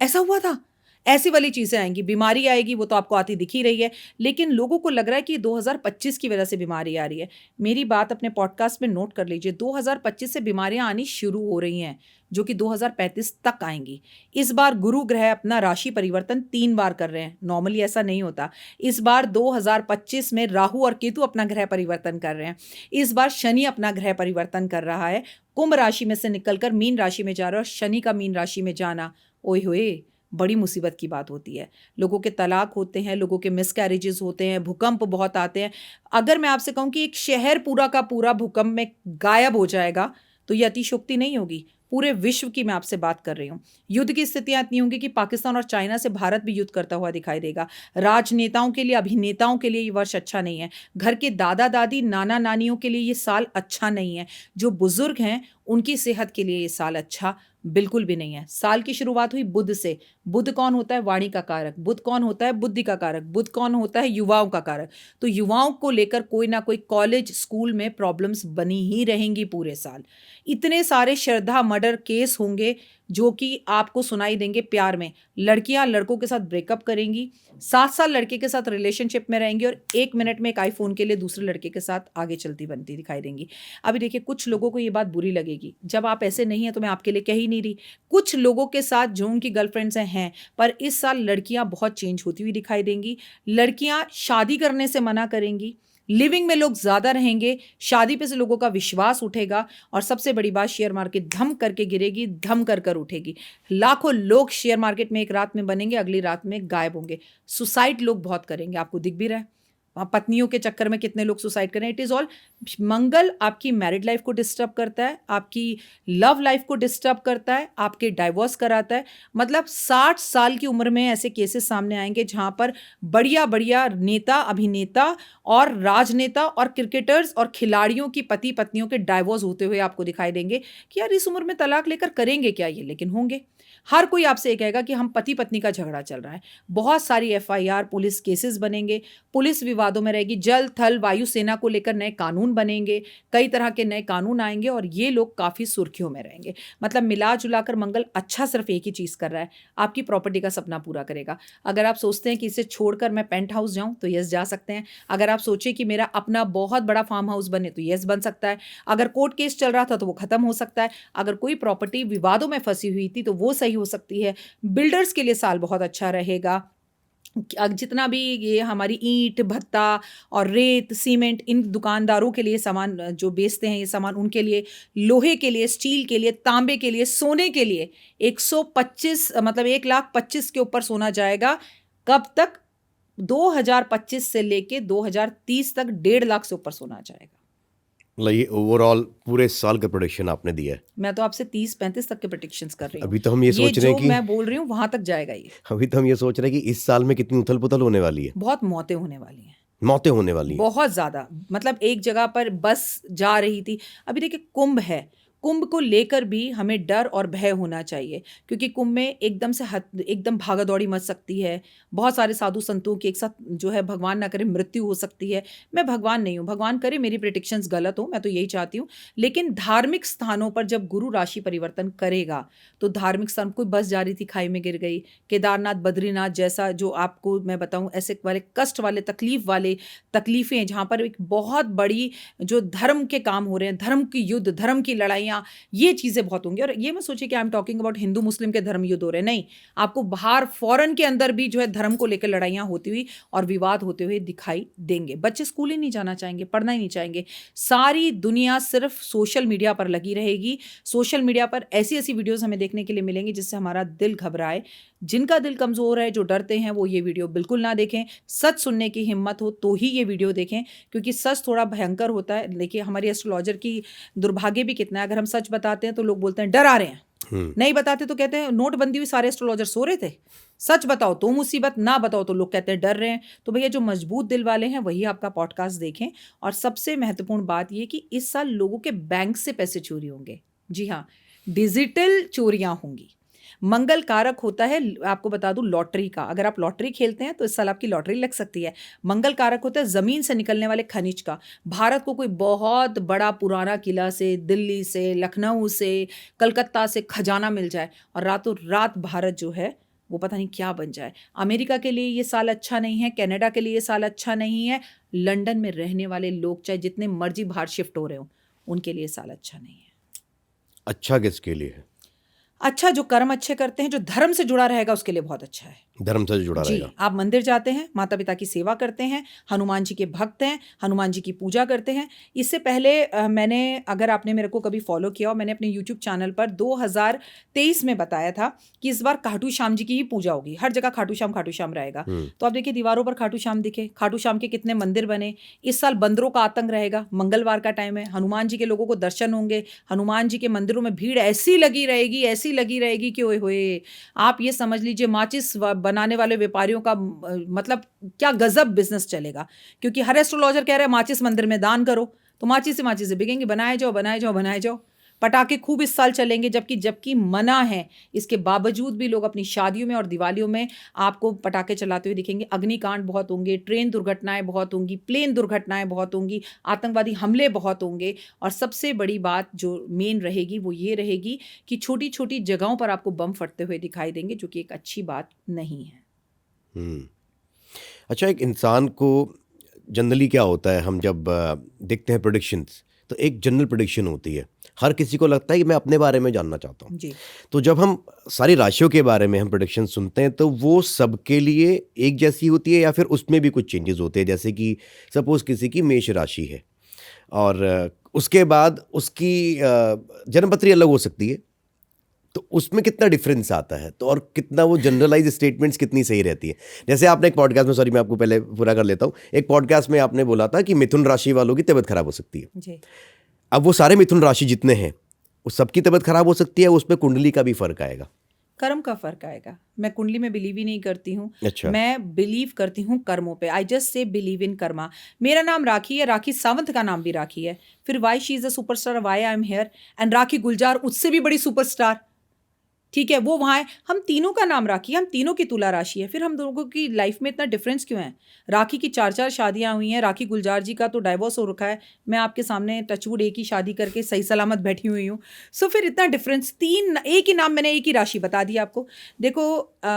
ऐसा हुआ था, ऐसी वाली चीज़ें आएंगी, बीमारी आएगी, वो तो आपको आती दिख ही रही है। लेकिन लोगों को लग रहा है कि 2025 की वजह से बीमारी आ रही है। मेरी बात अपने पॉडकास्ट में नोट कर लीजिए, 2025 से बीमारियां आनी शुरू हो रही हैं, जो कि 2035 तक आएंगी। इस बार गुरु ग्रह अपना राशि परिवर्तन 3 बार कर रहे हैं, नॉर्मली ऐसा नहीं होता। इस बार 2025 में राहु और केतु अपना ग्रह परिवर्तन कर रहे हैं। इस बार शनि अपना ग्रह परिवर्तन कर रहा है, कुंभ राशि में से निकलकर मीन राशि में जा रहा है, और शनि का मीन राशि में जाना, ओए होए, बड़ी मुसीबत की बात होती है। लोगों के तलाक होते हैं, लोगों के मिसकैरेजेस होते हैं, भूकंप बहुत आते हैं। अगर मैं आपसे कहूँ कि एक शहर पूरा का पूरा भूकंप में गायब हो जाएगा, तो ये अतिशयोक्ति नहीं होगी। पूरे विश्व की मैं आपसे बात कर रही हूँ। युद्ध की स्थितियां इतनी होंगी कि पाकिस्तान और चाइना से भारत भी युद्ध करता हुआ दिखाई देगा। राजनेताओं के लिए, अभिनेताओं के लिए ये वर्ष अच्छा नहीं है। घर के दादा दादी, नाना नानियों के लिए ये साल अच्छा नहीं है। जो बुजुर्ग हैं उनकी सेहत के लिए ये साल अच्छा बिल्कुल भी नहीं है। साल की शुरुआत हुई बुध से। बुध कौन होता है? वाणी का कारक। बुध कौन होता है? बुद्धि का कारक। बुध कौन होता है? युवाओं का कारक। तो युवाओं को लेकर कोई ना कोई कॉलेज स्कूल में प्रॉब्लम्स बनी ही रहेंगी पूरे साल। इतने सारे श्रद्धा मर्डर केस होंगे जो कि आपको सुनाई देंगे प्यार में। लड़कियां लड़कों के साथ ब्रेकअप करेंगी, 7 साल लड़के के साथ रिलेशनशिप में रहेंगी, और 1 मिनट में एक आईफोन के लिए दूसरे लड़के के साथ आगे चलती बनती दिखाई देंगी। अभी देखिए, कुछ लोगों को ये बात बुरी लगेगी। जब आप ऐसे नहीं हैं तो मैं आपके लिए कह ही नहीं रही। कुछ लोगों के साथ जो उनकी गर्लफ्रेंड्स हैं, पर इस साल लड़कियां बहुत चेंज होती हुई दिखाई देंगी। लड़कियां शादी करने से मना करेंगी, लिविंग में लोग ज्यादा रहेंगे, शादी पे से लोगों का विश्वास उठेगा, और सबसे बड़ी बात, शेयर मार्केट धम करके गिरेगी, धम कर कर उठेगी। लाखों लोग शेयर मार्केट में एक रात में बनेंगे, अगली रात में गायब होंगे। सुसाइड लोग बहुत करेंगे, आपको दिख भी रहा है। पत्नियों के चक्कर में कितने लोग सुसाइड करें। इट इज़ ऑल, मंगल आपकी मैरिड लाइफ को डिस्टर्ब करता है, आपकी लव लाइफ को डिस्टर्ब करता है, आपके डाइवोर्स कराता है। मतलब 60 साल की उम्र में ऐसे केसेस सामने आएंगे जहां पर बढ़िया बढ़िया नेता, अभिनेता और राजनेता और क्रिकेटर्स और खिलाड़ियों की पति पत्नियों के डाइवोर्स होते हुए आपको दिखाई देंगे कि यार इस उम्र में तलाक लेकर करेंगे क्या ये, लेकिन होंगे। हर कोई आपसे ये कहेगा कि हम पति पत्नी का झगड़ा चल रहा है। बहुत सारी एफआईआर, पुलिस केसेस बनेंगे, पुलिस विवादों में रहेगी, जल थल वायु सेना को लेकर नए कानून बनेंगे, कई तरह के नए कानून आएंगे, और ये लोग काफ़ी सुर्खियों में रहेंगे। मतलब मिला जुलाकर मंगल अच्छा सिर्फ एक ही चीज़ कर रहा है, आपकी प्रॉपर्टी का सपना पूरा करेगा। अगर आप सोचते हैं कि इसे छोड़कर मैं पेंट हाउस जाऊं, तो यस जा सकते हैं। अगर आप सोचें कि मेरा अपना बहुत बड़ा फार्म हाउस बने, तो यस बन सकता है। अगर कोर्ट केस चल रहा था तो वो खत्म हो सकता है। अगर कोई प्रॉपर्टी विवादों में फंसी हुई थी तो वो सही हो सकती है। बिल्डर्स के लिए साल बहुत अच्छा रहेगा। जितना भी ये हमारी ईंट भत्ता और रेत सीमेंट, इन दुकानदारों के लिए सामान जो बेचते हैं ये सामान, उनके लिए, लोहे के लिए, स्टील के लिए, तांबे के लिए, सोने के लिए 125 मतलब 1,25,000 के ऊपर सोना जाएगा। कब तक? 2025 से लेके 2030 तक 1.5 लाख से ऊपर सोना जाएगा। मतलब ये ओवरऑल पूरे साल का प्रोडिक्शन आपने दिया है। मैं तो आपसे 30-35 तक के प्रोडिक्शंस कर रही हूँ। अभी तो हम ये सोच रहे हैं जो कि मैं बोल रही हूँ वहां तक जाएगा ये। अभी तो हम ये सोच रहे हैं कि इस साल में कितनी उथल पुथल होने वाली है। बहुत मौतें होने वाली हैं, मौतें होने वाली हैं। बहुत ज्यादा। मतलब एक जगह पर बस जा रही थी। अभी देखिए, कुंभ है, कुंभ को लेकर भी हमें डर और भय होना चाहिए, क्योंकि कुंभ में एकदम से एकदम भागा दौड़ी मच सकती है। बहुत सारे साधु संतों की एक साथ जो है, भगवान ना करे, मृत्यु हो सकती है। मैं भगवान नहीं हूँ, भगवान करे मेरी प्रेडिक्शंस गलत हो, मैं तो यही चाहती हूँ। लेकिन धार्मिक स्थानों पर जब गुरु राशि परिवर्तन करेगा, तो धार्मिक स्थान, कोई बस जा रही थी खाई में गिर गई, केदारनाथ बद्रीनाथ जैसा, जो आपको मैं बताऊँ, ऐसे वाले कष्ट वाले, तकलीफ वाले तकलीफें, जहाँ पर एक बहुत बड़ी जो धर्म के काम हो रहे हैं, धर्म की युद्ध, धर्म की लड़ाइयाँ, ये चीजें बहुत होंगी। और ये मैं सोचिए कि I am talking about Hindu Muslim के धर्म युद्ध हो रहे हैं, नहीं, आपको बाहर फॉरेन के अंदर भी जो है धर्म को लेकर लड़ाइयां होती हुई और विवाद होते हुए दिखाई देंगे। बच्चे स्कूल ही नहीं जाना चाहेंगे, पढ़ना ही नहीं चाहेंगे। सारी दुनिया सिर्फ सोशल मीडिया पर लगी रहेगी। सोशल मीडिया पर ऐसी ऐसी वीडियोस हमें देखने के लिए मिलेंगी जिससे हमारा दिल घबराए। जिनका दिल कमजोर है, जो डरते हैं, वो ये वीडियो बिल्कुल ना देखें। सच सुनने की हिम्मत हो तो ही ये वीडियो देखें, क्योंकि सच थोड़ा भयंकर होता है। देखिए, हमारी एस्ट्रोलॉजर की दुर्भाग्य भी कितना है, अगर हम सच बताते हैं तो लोग बोलते हैं डर आ रहे हैं, नहीं बताते तो कहते हैं नोटबंदी हुई, सारे एस्ट्रोलॉजर सो रहे थे। सच बताओ तो मुसीबत, ना बताओ तो लोग कहते हैं डर रहे हैं। तो भैया, जो मजबूत दिल वाले हैं वही आपका पॉडकास्ट देखें। और सबसे महत्वपूर्ण बात यह कि इस साल लोगों के बैंक से पैसे चोरी होंगे। जी हाँ, डिजिटल चोरियां होंगी। मंगल कारक होता है, आपको बता दूं, लॉटरी का। अगर आप लॉटरी खेलते हैं तो इस साल आपकी लॉटरी लग सकती है। मंगल कारक होता है जमीन से निकलने वाले खनिज का। भारत को कोई बहुत बड़ा पुराना किला से, दिल्ली से, लखनऊ से, कलकत्ता से खजाना मिल जाए और रातों रात भारत जो है वो पता नहीं क्या बन जाए। अमेरिका के लिए ये साल अच्छा नहीं है, कनाडा के लिए ये साल अच्छा नहीं है, लंदन में रहने वाले लोग चाहे जितने मर्जी बाहर शिफ्ट हो रहे हो, उनके लिए साल अच्छा नहीं है। अच्छा किसके लिए है? अच्छा जो कर्म अच्छे करते हैं, जो धर्म से जुड़ा रहेगा, उसके लिए बहुत अच्छा है। धर्म से जुड़ा जी, रहेगा। आप मंदिर जाते हैं, माता पिता की सेवा करते हैं, हनुमान जी के भक्त हैं, हनुमान जी की पूजा करते हैं। इससे पहले मैंने, अगर आपने मेरे को कभी फॉलो किया हो, मैंने अपने यूट्यूब चैनल पर 2023 में बताया था कि इस बार खाटू श्याम जी की ही पूजा होगी, हर जगह खाटू श्याम रहेगा। तो आप देखिए दीवारों पर खाटू श्याम दिखे, खाटू श्याम के कितने मंदिर बने। इस साल बंदरों का आतंक रहेगा, मंगलवार का टाइम है, हनुमान जी के लोगों को दर्शन होंगे, हनुमान जी के मंदिरों में भीड़ ऐसी लगी रहेगी कि ओए होए, आप ये समझ लीजिए माचिस बनाने वाले व्यापारियों का मतलब क्या गजब बिजनेस चलेगा। क्योंकि हर एस्ट्रोलॉजर कह रहा है माचिस मंदिर में दान करो, तो माचिस से बिकेंगे, बनाए जाओ। पटाखे खूब इस साल चलेंगे, जबकि मना है, इसके बावजूद भी लोग अपनी शादियों में और दिवालियों में आपको पटाखे चलाते हुए दिखेंगे। अग्निकांड बहुत होंगे, ट्रेन दुर्घटनाएं बहुत होंगी, प्लेन दुर्घटनाएं बहुत होंगी, आतंकवादी हमले बहुत होंगे। और सबसे बड़ी बात जो मेन रहेगी वो ये रहेगी कि छोटी छोटी जगहों पर आपको बम फटते हुए दिखाई देंगे, जो कि एक अच्छी बात नहीं है। अच्छा, एक इंसान को जनरली क्या होता है, हम जब देखते हैं प्रेडिक्शंस, तो एक जनरल प्रेडिक्शन होती है, हर किसी को लगता है कि मैं अपने बारे में जानना चाहता हूँ जी। तो जब हम सारी राशियों के बारे में हम प्रेडिक्शन सुनते हैं तो वो सबके लिए एक जैसी होती है या फिर उसमें भी कुछ चेंजेस होते हैं? जैसे कि सपोज किसी की मेष राशि है और उसके बाद उसकी जन्मपत्री अलग हो सकती है, तो उसमें कितना डिफरेंस आता है, तो और कितना वो जनरलाइज स्टेटमेंट्स कितनी सही रहती है? जैसे आपने एक पॉडकास्ट में, सॉरी मैं आपको पहले पूरा कर लेता हूँ, एक पॉडकास्ट में आपने बोला था कि मिथुन राशि वालों की तबीयत खराब हो सकती है। जी। अब वो सारे मिथुन राशि जितने हैं वो सबकी तबीयत खराब हो सकती है, उसमें कुंडली का भी फर्क आएगा? कर्म का फर्क आएगा। मैं कुंडली में बिलीव ही नहीं करती हूँ। अच्छा। मैं बिलीव करती हूँ कर्मों पे। I just say believe in Karma. मेरा नाम राखी है, राखी सावंत का नाम भी राखी है। फिर why she is a superstar, why I am here, and Rakhi Gulzar उससे भी बड़ी सुपरस्टार, ठीक है, वो वहाँ है। हम तीनों का नाम राखी है, हम तीनों की तुला राशि है, फिर हम दोनों की लाइफ में इतना डिफरेंस क्यों है? राखी की 4 शादियां हुई हैं, राखी गुलजार जी का तो डाइवोर्स हो रखा है, मैं आपके सामने टचवुड एक ही शादी करके सही सलामत बैठी हुई हूँ। सो फिर इतना डिफरेंस, एक ही नाम, मैंने एक ही राशि बता दी आपको। देखो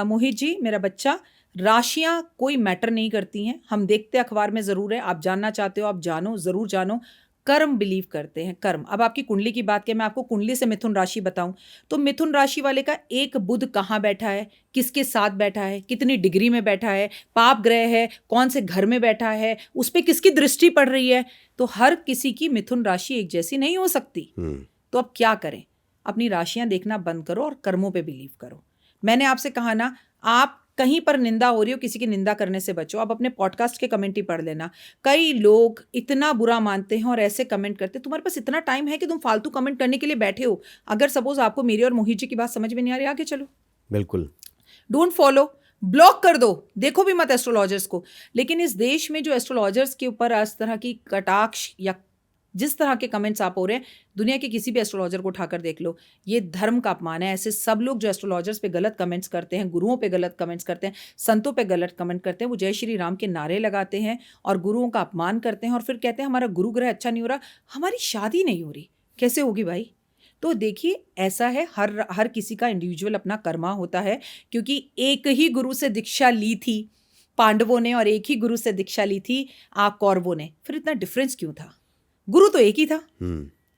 मोहित जी, मेरा बच्चा, राशियां कोई मैटर नहीं करती हैं, हम देखते अखबार में ज़रूर है, आप जानना चाहते हो आप जानो, ज़रूर जानो। कर्म बिलीव करते हैं, कर्म। अब आपकी कुंडली की बात किया, मैं आपको कुंडली से मिथुन राशि बताऊं तो मिथुन राशि वाले का एक बुध कहाँ बैठा है, किसके साथ बैठा है, कितनी डिग्री में बैठा है, पाप ग्रह है, कौन से घर में बैठा है, उस पर किसकी दृष्टि पड़ रही है, तो हर किसी की मिथुन राशि एक जैसी नहीं हो सकती। तो अब क्या करें? अपनी राशियां देखना बंद करो और कर्मों पे बिलीव करो। मैंने आपसे कहा ना, आप कहीं पर निंदा हो रही हो, किसी की निंदा करने से बचो। आप अपने पॉडकास्ट के कमेंट ही पढ़ लेना, कई लोग इतना बुरा मानते हैं और ऐसे कमेंट करते हैं। तुम्हारे पास इतना टाइम है कि तुम फालतू कमेंट करने के लिए बैठे हो? अगर सपोज आपको मेरी और मोहित जी की बात समझ में नहीं आ रही, आगे चलो, बिल्कुल डोंट फॉलो, ब्लॉक कर दो, देखो भी मत एस्ट्रोलॉजर्स को। लेकिन इस देश में जो एस्ट्रोलॉजर्स के ऊपर इस तरह की कटाक्ष या जिस तरह के कमेंट्स आप हो रहे हैं, दुनिया के किसी भी एस्ट्रोलॉजर को उठाकर देख लो, ये धर्म का अपमान है। ऐसे सब लोग जो एस्ट्रोलॉजर्स पे गलत कमेंट्स करते हैं, गुरुओं पे गलत कमेंट्स करते हैं, संतों पे गलत कमेंट करते हैं, वो जय श्री राम के नारे लगाते हैं और गुरुओं का अपमान करते हैं और फिर कहते हैं हमारा गुरु ग्रह अच्छा नहीं हो रहा, हमारी शादी नहीं हो रही, कैसे होगी भाई? तो देखिए ऐसा है, हर किसी का इंडिविजुअल अपना कर्मा होता है। क्योंकि एक ही गुरु से दीक्षा ली थी पांडवों ने और एक ही गुरु से दीक्षा ली थी कौरवों ने, फिर इतना डिफरेंस क्यों था? गुरु तो एक ही था।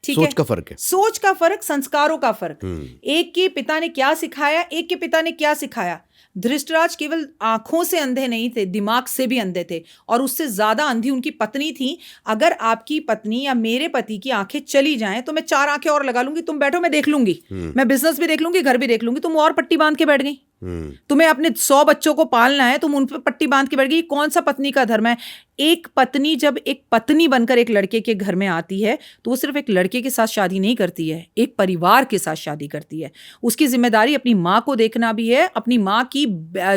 ठीक है, सोच का फर्क है, सोच का फर्क, संस्कारों का फर्क। एक के पिता ने क्या सिखाया, एक के पिता ने क्या सिखाया। धृतराज केवल आंखों से अंधे नहीं थे, दिमाग से भी अंधे थे, और उससे ज्यादा अंधी उनकी पत्नी थी। अगर आपकी पत्नी या मेरे पति की आंखें चली जाएं तो मैं 4 आंखें और लगा लूंगी, तुम बैठो मैं देख लूंगी, मैं बिजनेस भी देख लूंगी, घर भी देख लूंगी, तुम और पट्टी बांध के बैठ गई। तुम्हें अपने 100 बच्चों को पालना है, तुम उन पर पट्टी बांध के बैठ गई। कौन सा पत्नी का धर्म है? एक पत्नी जब एक पत्नी बनकर एक लड़के के घर में आती है तो वो सिर्फ एक लड़के के साथ शादी नहीं करती है, एक परिवार के साथ शादी करती है। उसकी जिम्मेदारी अपनी माँ को देखना भी है, अपनी माँ की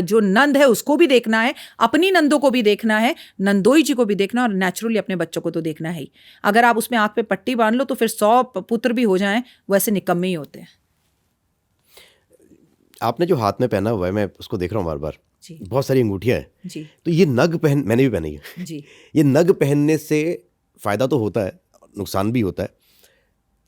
जो नंद है उसको भी देखना है, अपनी नंदों को भी देखना है, नंदोई जी को भी देखना, और नेचुरली अपने बच्चों को तो देखना है ही। अगर आप उसमें आंख पे पट्टी बांध लो तो फिर 100 पुत्र भी हो जाएं, वैसे निकम्मे ही होते हैं। आपने जो हाथ में पहना हुआ है, मैं उसको देख रहा हूँ बार बार, जी, बहुत सारी अंगूठियाँ हैं जी, तो ये नग मैंने भी पहनी है जी। ये नग पहनने से फ़ायदा तो होता है, नुकसान भी होता है।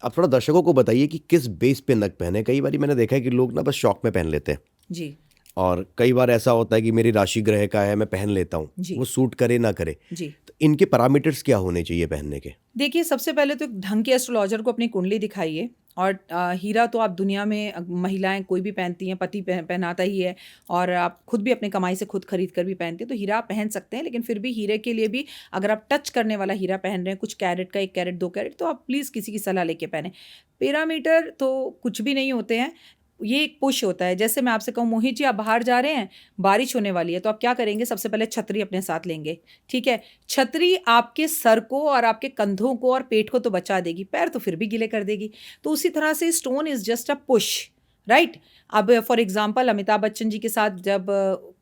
आप थोड़ा दर्शकों को बताइए कि किस बेस पे नग पहने। कई बार मैंने देखा है कि लोग ना बस शौक में पहन लेते हैं। जी, और कई बार ऐसा होता है कि मेरी राशि ग्रह का है, मैं पहन लेता हूँ, जी। वो सूट करे ना करे, जी। तो इनके पैरामीटर्स क्या होने चाहिए पहनने के? देखिए, सबसे पहले तो एक ढंग के एस्ट्रोलॉजर को अपनी कुंडली दिखाइए। और हीरा तो आप दुनिया में महिलाएं कोई भी पहनती हैं, पति पहनाता ही है, और आप खुद भी अपने कमाई से खुद खरीद कर भी पहनती हैं, तो हीरा आप पहन सकते हैं। लेकिन फिर भी हीरे के लिए भी अगर आप टच करने वाला हीरा पहन रहे हैं, कुछ कैरेट का, 1 कैरेट 2 कैरेट, तो आप प्लीज़ किसी की सलाह लेके पहने। पैरामीटर तो कुछ भी नहीं होते हैं, ये एक पुश होता है। जैसे मैं आपसे कहूँ, मोहित जी आप बाहर जा रहे हैं, बारिश होने वाली है, तो आप क्या करेंगे? सबसे पहले छतरी अपने साथ लेंगे, ठीक है? छतरी आपके सर को और आपके कंधों को और पेट को तो बचा देगी, पैर तो फिर भी गीले कर देगी। तो उसी तरह से stone is just a push, right? अब फॉर एग्जाम्पल अमिताभ बच्चन जी के साथ जब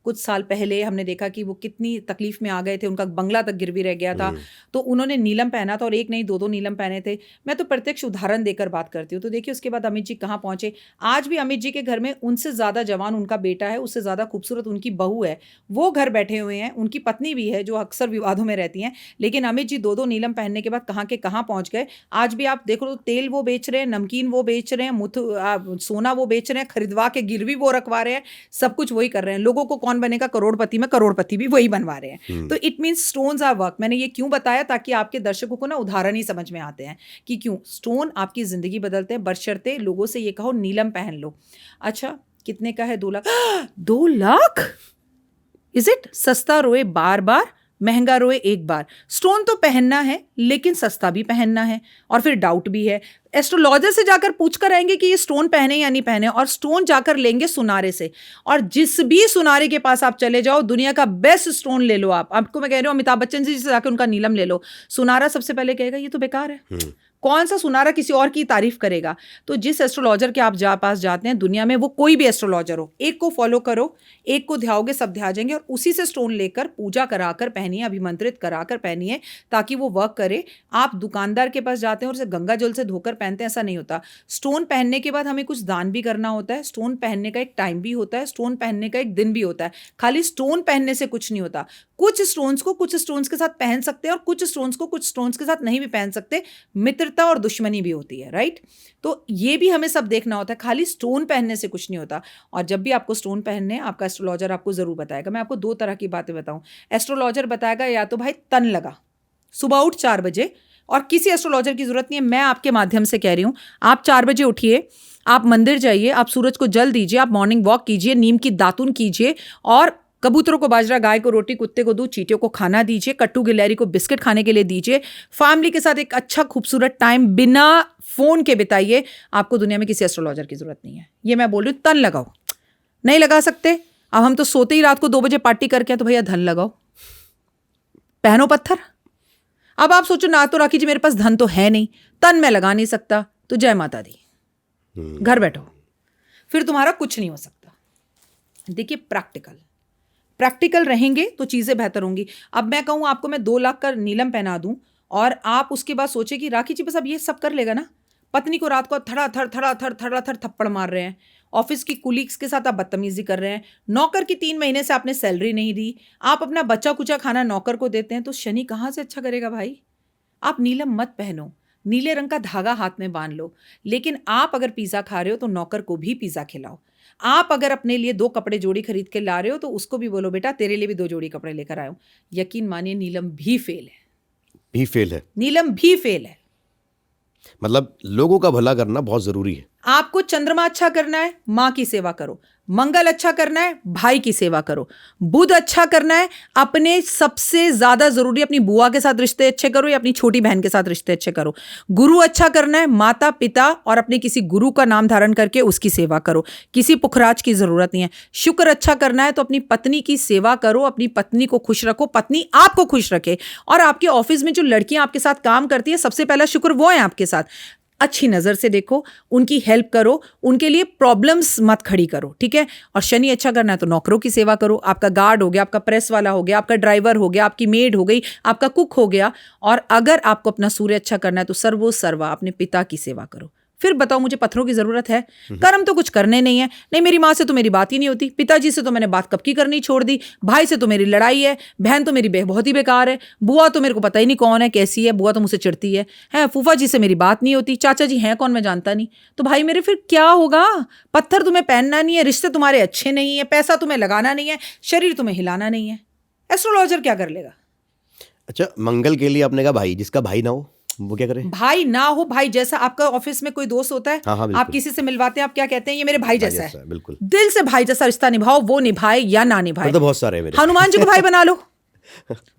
कुछ साल पहले हमने देखा कि वो कितनी तकलीफ में आ गए थे, उनका बंगला तक गिरवी रह गया था, तो उन्होंने नीलम पहना था, और एक नहीं 2-2 नीलम पहने थे। मैं तो प्रत्यक्ष उदाहरण देकर बात करती हूँ। तो देखिए उसके बाद अमित जी कहाँ पहुँचे। आज भी अमित जी के घर में उनसे ज़्यादा जवान उनका बेटा है, उससे ज़्यादा खूबसूरत उनकी बहू है, वो घर बैठे हुए हैं, उनकी पत्नी भी है जो अक्सर विवादों में रहती हैं, लेकिन अमित जी 2-2 नीलम पहनने के बाद कहाँ के कहाँ पहुँच गए। आज भी आप देखो, तेल वो बेच रहे हैं, नमकीन वो बेच रहे हैं, सोना वो बेच रहे हैं, खरीदवा के गिरवी वो रखवा रहे हैं, सब कुछ वही कर रहे हैं। लोगों को कौन बनेगा करोड़पति में, करोड़पति भी वही बनवा रहे हैं। तो it means stones are work. मैंने ये क्यों बताया? ताकि आपके दर्शकों को ना उदाहरण ही समझ में आते हैं कि क्यों स्टोन आपकी जिंदगी बदलते हैं, बशर्ते लोगों से ये कहो नीलम पहन लो। अच्छा, कितने का है? 2 लाख। 2 लाख? Is it? सस्ता रोए बार बार, महंगा रोए एक बार। स्टोन तो पहनना है, लेकिन सस्ता भी पहनना है, और फिर डाउट भी है। एस्ट्रोलॉजर से जाकर पूछ कर आएंगे कि ये स्टोन पहने या नहीं पहने, और स्टोन जाकर लेंगे सुनारे से। और जिस भी सुनारे के पास आप चले जाओ, दुनिया का बेस्ट स्टोन ले लो। आपको मैं कह रही हूँ, अमिताभ बच्चन जी से जाकर उनका नीलम ले लो, सुनारा सबसे पहले कहेगा ये तो बेकार है। कौन सा सुनारा किसी और की तारीफ करेगा? तो जिस एस्ट्रोलॉजर के आप पास जाते हैं, दुनिया में वो कोई भी एस्ट्रोलॉजर हो, एक को फॉलो करो, एक को ध्याओगे, सब ध्या जाएंगे, और उसी से स्टोन लेकर पूजा कराकर पहनिए, अभिमंत्रित कराकर पहनिए, ताकि वो वर्क करे। आप दुकानदार के पास जाते हैं और उसे गंगा जल से धोकर पहनते हैं, ऐसा नहीं होता। स्टोन पहनने के बाद हमें कुछ दान भी करना होता है। स्टोन पहनने का एक टाइम भी होता है, स्टोन पहनने का एक दिन भी होता है। खाली स्टोन पहनने से कुछ नहीं होता। कुछ स्टोन्स को कुछ स्टोन्स के साथ पहन सकते हैं, और कुछ स्टोन्स को कुछ स्टोन्स के साथ नहीं भी पहन सकते। मित्रता और दुश्मनी भी होती है, राइट? तो ये भी हमें सब देखना होता है, खाली स्टोन पहनने से कुछ नहीं होता। और जब भी आपको स्टोन पहनने, आपका एस्ट्रोलॉजर आपको जरूर बताएगा। मैं आपको 2 तरह की बातें बताऊं। एस्ट्रोलॉजर बताएगा या तो भाई तन लगा, सुबह उठ 4 बजे, और किसी एस्ट्रोलॉजर की जरूरत नहीं है, मैं आपके माध्यम से कह रही हूं, आप 4 बजे उठिए, आप मंदिर जाइए, आप सूरज को जल दीजिए, आप मॉर्निंग वॉक कीजिए, नीम की दातुन कीजिए, और कबूतरों को बाजरा, गाय को रोटी, कुत्ते को दूध, चींटियों को खाना दीजिए, कट्टू गिलहरी को बिस्किट खाने के लिए दीजिए। फैमिली के साथ एक अच्छा खूबसूरत टाइम बिना फोन के बिताइए। आपको दुनिया में किसी एस्ट्रोलॉजर की जरूरत नहीं है। ये मैं बोल रही हूँ, तन लगाओ। नहीं लगा सकते? अब हम तो सोते ही रात को 2 बजे पार्टी करके, तो भैया धन लगाओ, पहनो पत्थर। अब आप सोचो, ना तो राखी जी मेरे पास धन तो है नहीं, तन मैं लगा नहीं सकता, तो जय माता दी, घर बैठो, फिर तुम्हारा कुछ नहीं हो सकता। देखिए, प्रैक्टिकल रहेंगे तो चीजें बेहतर होंगी। अब मैं कहूं आपको, मैं 2 लाख का नीलम पहना दूं, और आप उसके बाद सोचे कि राखी जी बस अब ये सब कर लेगा ना। पत्नी को रात को थड़ा थड़ थप्पड़ मार रहे हैं, ऑफिस की कुलीग्स के साथ आप बदतमीजी कर रहे हैं, नौकर की 3 महीने से आपने सैलरी नहीं दी, आप अपना बच्चा कुचा खाना नौकर को देते हैं, तो शनि कहाँ से अच्छा करेगा भाई? आप नीलम मत पहनो, नीले रंग का धागा हाथ में बांध लो। लेकिन आप अगर पिज्जा खा रहे हो तो नौकर को भी पिज्जा खिलाओ। आप अगर अपने लिए 2 कपड़े जोड़ी खरीद के ला रहे हो, तो उसको भी बोलो बेटा तेरे लिए भी 2 जोड़ी कपड़े लेकर आयो। यकीन मानिए, नीलम भी फेल है। नीलम भी फेल है। मतलब लोगों का भला करना बहुत जरूरी है। आपको चंद्रमा अच्छा करना है, माँ की सेवा करो। मंगल अच्छा करना है, भाई की सेवा करो। बुध अच्छा करना है, अपने सबसे ज्यादा जरूरी अपनी बुआ के साथ रिश्ते अच्छे करो, या अपनी छोटी बहन के साथ रिश्ते अच्छे करो। गुरु अच्छा करना है, माता पिता और अपने किसी गुरु का नाम धारण करके उसकी सेवा करो। किसी पुखराज की जरूरत नहीं है। शुक्र अच्छा करना है तो अपनी पत्नी की सेवा करो, अपनी पत्नी को खुश रखो, पत्नी आपको खुश रखे। और आपके ऑफिस में जो लड़कियां आपके साथ काम करती है, सबसे पहला शुक्र वो है आपके साथ। अच्छी नज़र से देखो, उनकी हेल्प करो, उनके लिए प्रॉब्लम्स मत खड़ी करो, ठीक है? और शनि अच्छा करना है तो नौकरों की सेवा करो। आपका गार्ड हो गया, आपका प्रेस वाला हो गया, आपका ड्राइवर हो गया, आपकी मेड हो गई, आपका कुक हो गया। और अगर आपको अपना सूर्य अच्छा करना है तो सर्वो सर्वा अपने पिता की सेवा करो, फिर बताओ मुझे पत्थरों की जरूरत है? कर्म तो कुछ करने नहीं है। नहीं, मेरी माँ से तो मेरी बात ही नहीं होती, पिताजी से तो मैंने बात कब की करनी छोड़ दी, भाई से तो मेरी लड़ाई है, बहन तो मेरी बहुत ही बेकार है, बुआ तो मेरे को पता ही नहीं कौन है, कैसी है, बुआ तो मुझसे चिढ़ती है, फूफा जी से मेरी बात नहीं होती, चाचा जी हैं कौन मैं जानता नहीं। तो भाई मेरे फिर क्या होगा? पत्थर तुम्हें पहनना नहीं है, रिश्ते तुम्हारे अच्छे नहीं है, पैसा तुम्हें लगाना नहीं है, शरीर तुम्हें हिलाना नहीं है, एस्ट्रोलॉजर क्या कर लेगा? अच्छा, मंगल के लिए आपने कहा भाई, जिसका भाई ना हो वो क्या करे? भाई ना हो, भाई जैसा आपका ऑफिस में कोई दोस्त होता है, हाँ हाँ आप बिल्कुल, किसी से मिलवाते हैं, आप क्या कहते हैं? ये मेरे भाई जैसा है। बिल्कुल। दिल से भाई जैसा रिश्ता निभाओ, वो निभाए या ना निभाए। तो बहुत सारे हैं मेरे। हनुमान जी को भाई बना लो,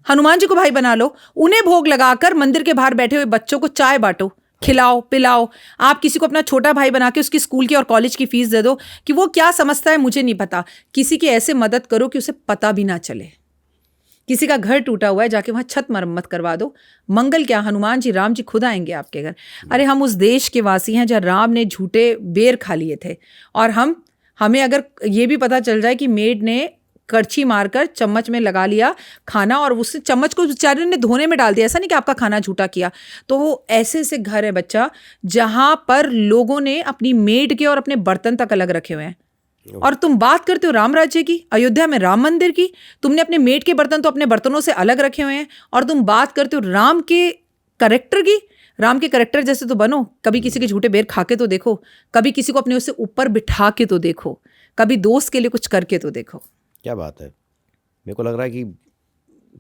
हनुमान जी को भाई बना लो, उन्हें भोग लगाकर मंदिर के बाहर बैठे हुए बच्चों को चाय बांटो, खिलाओ पिलाओ। आप किसी को अपना छोटा भाई बना के उसकी स्कूल की और कॉलेज की फीस दे दो, कि वो क्या समझता है मुझे नहीं पता। किसी की ऐसे मदद करो कि उसे पता भी ना चले। किसी का घर टूटा हुआ है, जाके वहां छत मरम्मत करवा दो। मंगल क्या, हनुमान जी राम जी खुद आएंगे आपके घर। अरे हम उस देश के वासी हैं जहाँ राम ने झूठे बेर खा लिए थे, और हमें अगर ये भी पता चल जाए कि मेड ने करछी मारकर चम्मच में लगा लिया खाना और उससे चम्मच को बेचारे ने धोने में डाल दिया, ऐसा नहीं कि आपका खाना झूठा किया, तो वो ऐसे ऐसे घर है बच्चा जहां पर लोगों ने अपनी मेड के और अपने बर्तन तक अलग रखे हुए हैं। और तुम बात करते हो राम राज्य की, अयोध्या में राम मंदिर की, तुमने अपने मेड के बर्तन तो अपने बर्तनों से अलग रखे हुए हैं, और तुम बात करते हो राम के करेक्टर की। राम के करेक्टर जैसे तो बनो, कभी किसी के झूठे बेर खा के तो देखो, कभी किसी को अपने उससे ऊपर बिठा के तो देखो, कभी दोस्त के लिए कुछ करके तो देखो। क्या बात है, मेरे को लग रहा है कि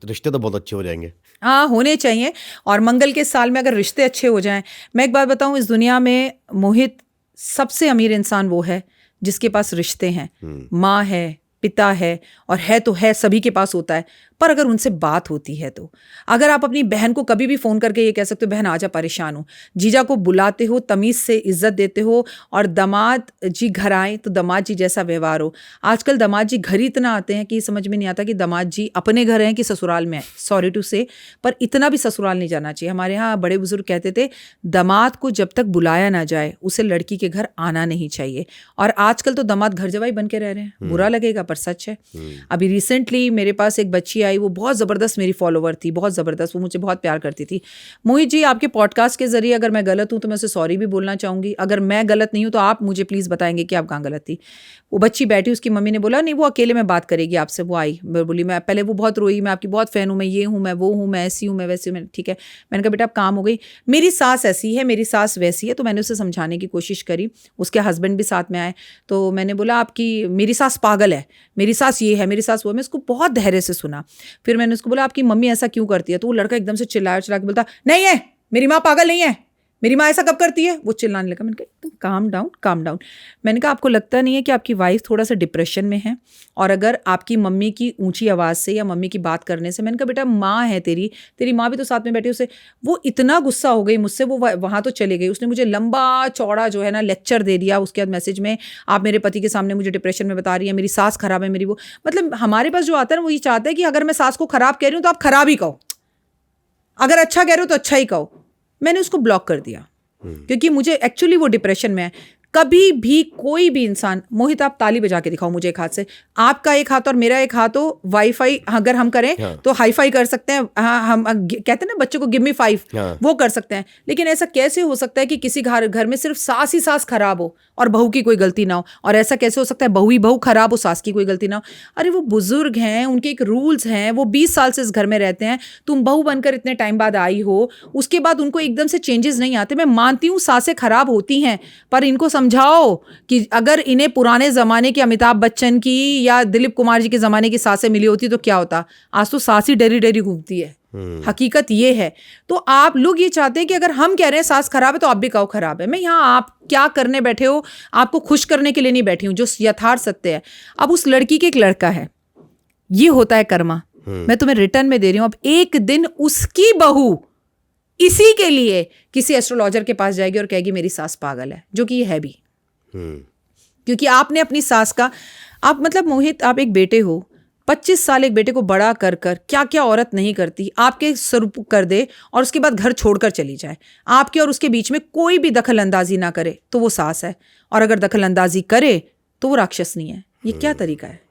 रिश्ते तो बहुत अच्छे हो जाएंगे। हाँ, होने चाहिए। और मंगल के साल में अगर रिश्ते अच्छे हो जाएं, मैं एक बात बताऊं, इस दुनिया में मोहित सबसे अमीर इंसान वो है जिसके पास रिश्ते हैं। माँ है, पिता है, और है तो है, सभी के पास होता है, पर अगर उनसे बात होती है तो। अगर आप अपनी बहन को कभी भी फ़ोन करके ये कह सकते हो, बहन आजा परेशान हो, जीजा को बुलाते हो, तमीज़ से इज्जत देते हो, और दामाद जी घर आए तो दामाद जी जैसा व्यवहार हो। आजकल दामाद जी घर ही इतना आते हैं कि समझ में नहीं आता कि दामाद जी अपने घर हैं कि ससुराल में है, सॉरी टू से, पर इतना भी ससुराल नहीं जाना चाहिए। हमारे यहाँ बड़े बुजुर्ग कहते थे, दामाद को जब तक बुलाया ना जाए उसे लड़की के घर आना नहीं चाहिए। और आजकल तो दामाद घर जवाई बन के रह रहे हैं, बुरा लगेगा पर सच है। अभी रिसेंटली मेरे पास एक बच्ची आई, वो बहुत ज़बरदस्त मेरी फॉलोवर थी, बहुत ज़बरदस्त, वो मुझे बहुत प्यार करती थी। मोहित जी, आपके पॉडकास्ट के जरिए अगर मैं गलत हूँ तो मैं उसे सॉरी भी बोलना चाहूँगी, अगर मैं गलत नहीं हूँ तो आप मुझे प्लीज़ बताएंगे कि आप कहाँ गलत थी। वो बच्ची बैठी, उसकी मम्मी ने बोला नहीं वो अकेले में बात करेगी आपसे। वो आई, मैं बोली, मैं पहले वो बहुत रोई, मैं आपकी बहुत फ़ैन हूँ, मैं ये हूँ, मैं वो हूँ, मैं ऐसी हूँ, मैं वैसी हूँ। ठीक है, मैंने कहा बेटा अब काम हो गई, मेरी सास ऐसी है, मेरी सास वैसी है। तो मैंने उसे समझाने की कोशिश करी, उसके हस्बैंड भी साथ में आए, तो मैंने बोला आपकी मेरी सास पागल है, मेरी सास ये है, मेरी सास वो है। मैं उसको बहुत धैर्य से सुना। फिर मैंने उसको बोला आपकी मम्मी ऐसा क्यों करती है? तो वो लड़का एकदम से चिल्ला के बोलता, नहीं है, मेरी माँ पागल नहीं है, मेरी माँ ऐसा कब करती है? वो चिल्लाने लगा। मैंने कहा तुम काम डाउन, काम डाउन। मैंने कहा आपको लगता नहीं है कि आपकी वाइफ थोड़ा सा डिप्रेशन में है? और अगर आपकी मम्मी की ऊंची आवाज़ से या मम्मी की बात करने से, मैंने कहा बेटा माँ है तेरी माँ भी तो साथ में बैठी, उसे वो इतना गुस्सा हो गई मुझसे, वो वहाँ तो चले गई। उसने मुझे लंबा चौड़ा जो है ना लेक्चर दे दिया। उसके बाद मैसेज में, आप मेरे पति के सामने मुझे डिप्रेशन में बता रही है, मेरी सास खराब है, मेरी वो, मतलब हमारे पास जो आता है ना वो ये चाहता है कि अगर मैं सास को खराब कह रही हूँ तो आप खराब ही कहो, अगर अच्छा कह रहे हो तो अच्छा ही कहो। मैंने उसको ब्लॉक कर दिया क्योंकि मुझे एक्चुअली वो डिप्रेशन में है। कभी भी कोई भी इंसान, मोहित आप ताली बजा के दिखाओ मुझे एक हाथ से, आपका एक हाथ और मेरा एक हाथ हो, वाईफाई अगर हम करें तो हाई फाई कर सकते हैं। हाँ, हम कहते हैं ना बच्चों को गिव मी 5, वो कर सकते हैं। लेकिन ऐसा कैसे हो सकता है कि किसी घर में सिर्फ सास ही सास खराब हो और बहू की कोई गलती ना हो? और ऐसा कैसे हो सकता है बहू ही बहू खराब हो, सास की कोई गलती ना हो? अरे वो बुजुर्ग हैं, उनके एक रूल्स हैं, वो 20 साल से इस घर में रहते हैं। तुम बहू बनकर इतने टाइम बाद आई हो, उसके बाद उनको एकदम से चेंजेस नहीं आते। मैं मानती हूँ सासें खराब होती हैं, पर इनको समझाओ कि अगर इन्हें पुराने ज़माने के अमिताभ बच्चन की या दिलीप कुमार जी के ज़माने की सासें मिली होती तो क्या होता। आज तो सास ही डरी डरी घूमती है, हकीकत ये है। तो आप लोग ये चाहते हैं कि अगर हम कह रहे हैं सास खराब है तो आप भी कहो खराब है। मैं यहाँ आप क्या करने बैठे हो, आपको खुश करने के लिए नहीं बैठी हूँ, जो यथार्थ सत्य है। अब उस लड़की के एक लड़का है, ये होता है कर्मा, मैं तुम्हें रिटर्न में दे रही हूँ। अब एक दिन उसकी बहू इसी के लिए किसी एस्ट्रोलॉजर के पास जाएगी और कहेगी मेरी सास पागल है, जो कि ये है भी। क्योंकि आपने अपनी सास का, आप मतलब मोहित आप एक बेटे हो, 25 साल एक बेटे को बड़ा कर क्या क्या औरत नहीं करती, आपके स्वरूप कर दे और उसके बाद घर छोड़कर चली जाए, आपके और उसके बीच में कोई भी दखल अंदाजी ना करे तो वो सास है, और अगर दखल अंदाजी करे तो वो राक्षस नहीं है। ये क्या तरीका है?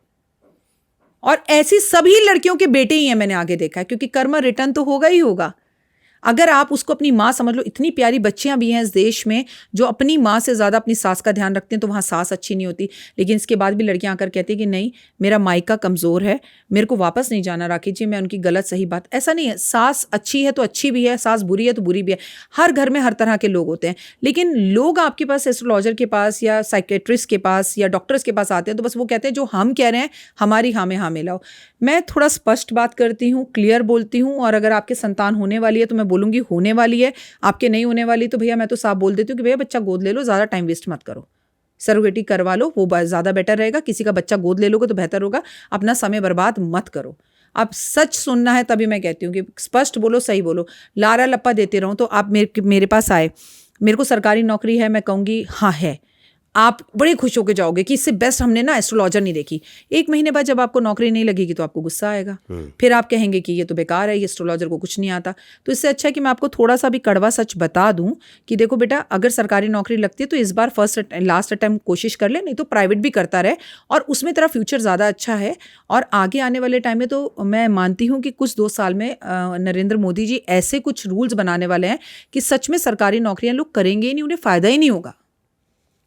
और ऐसी सभी लड़कियों के बेटे ही हैं, मैंने आगे देखा है, क्योंकि कर्म रिटर्न तो होगा ही होगा। अगर आप उसको अपनी माँ समझ लो, इतनी प्यारी बच्चियां भी हैं इस देश में जो अपनी माँ से ज़्यादा अपनी सास का ध्यान रखते हैं, तो वहाँ सास अच्छी नहीं होती, लेकिन इसके बाद भी लड़कियां आकर कहती हैं कि नहीं मेरा मायका कमज़ोर है, मेरे को वापस नहीं जाना राखी जी, मैं उनकी गलत सही बात। ऐसा नहीं है, सास अच्छी है तो अच्छी भी है, सास बुरी है तो बुरी भी है। हर घर में हर तरह के लोग होते हैं, लेकिन लोग आपके पास एस्ट्रोलॉजर के पास या साइकेट्रिस्ट के पास या डॉक्टर्स के पास आते हैं तो बस वो कहते हैं जो हम कह रहे हैं हमारी हाँ में हाँ मिलाओ। मैं थोड़ा स्पष्ट बात करती हूँ, क्लियर बोलती हूँ, और अगर आपके संतान होने वाली है तो मैं बोलूँगी होने वाली है, आपके नहीं होने वाली तो भैया मैं तो साफ बोल देती हूँ कि भैया बच्चा गोद ले लो, ज़्यादा टाइम वेस्ट मत करो, सरोगेटी करवा लो, वो ज़्यादा बेटर रहेगा। किसी का बच्चा गोद ले लोगे तो बेहतर होगा, अपना समय बर्बाद मत करो। अब सच सुनना है तभी मैं कहती हूँ कि स्पष्ट बोलो, सही बोलो। लारा लप्पा देते रहूँ तो आप मेरे पास आए, मेरे को सरकारी नौकरी है, मैं कहूँगी हाँ है, आप बड़े खुश होकर जाओगे कि इससे बेस्ट हमने ना एस्ट्रोलॉजर नहीं देखी। 1 महीने बाद जब आपको नौकरी नहीं लगेगी तो आपको गुस्सा आएगा, फिर आप कहेंगे कि ये तो बेकार है, ये एस्ट्रोलॉजर को कुछ नहीं आता। तो इससे अच्छा है कि मैं आपको थोड़ा सा भी कड़वा सच बता दूं कि देखो बेटा, अगर सरकारी नौकरी लगती है तो इस बार लास्ट अटेम्प्ट कोशिश कर ले, नहीं तो प्राइवेट भी करता रहे, और उसमें तेरा फ्यूचर ज़्यादा अच्छा है। और आगे आने वाले टाइम में तो मैं मानती हूँ कि कुछ 2 साल में नरेंद्र मोदी जी ऐसे कुछ रूल्स बनाने वाले हैं कि सच में सरकारी नौकरियां लोग करेंगे ही नहीं, उन्हें फ़ायदा ही नहीं होगा,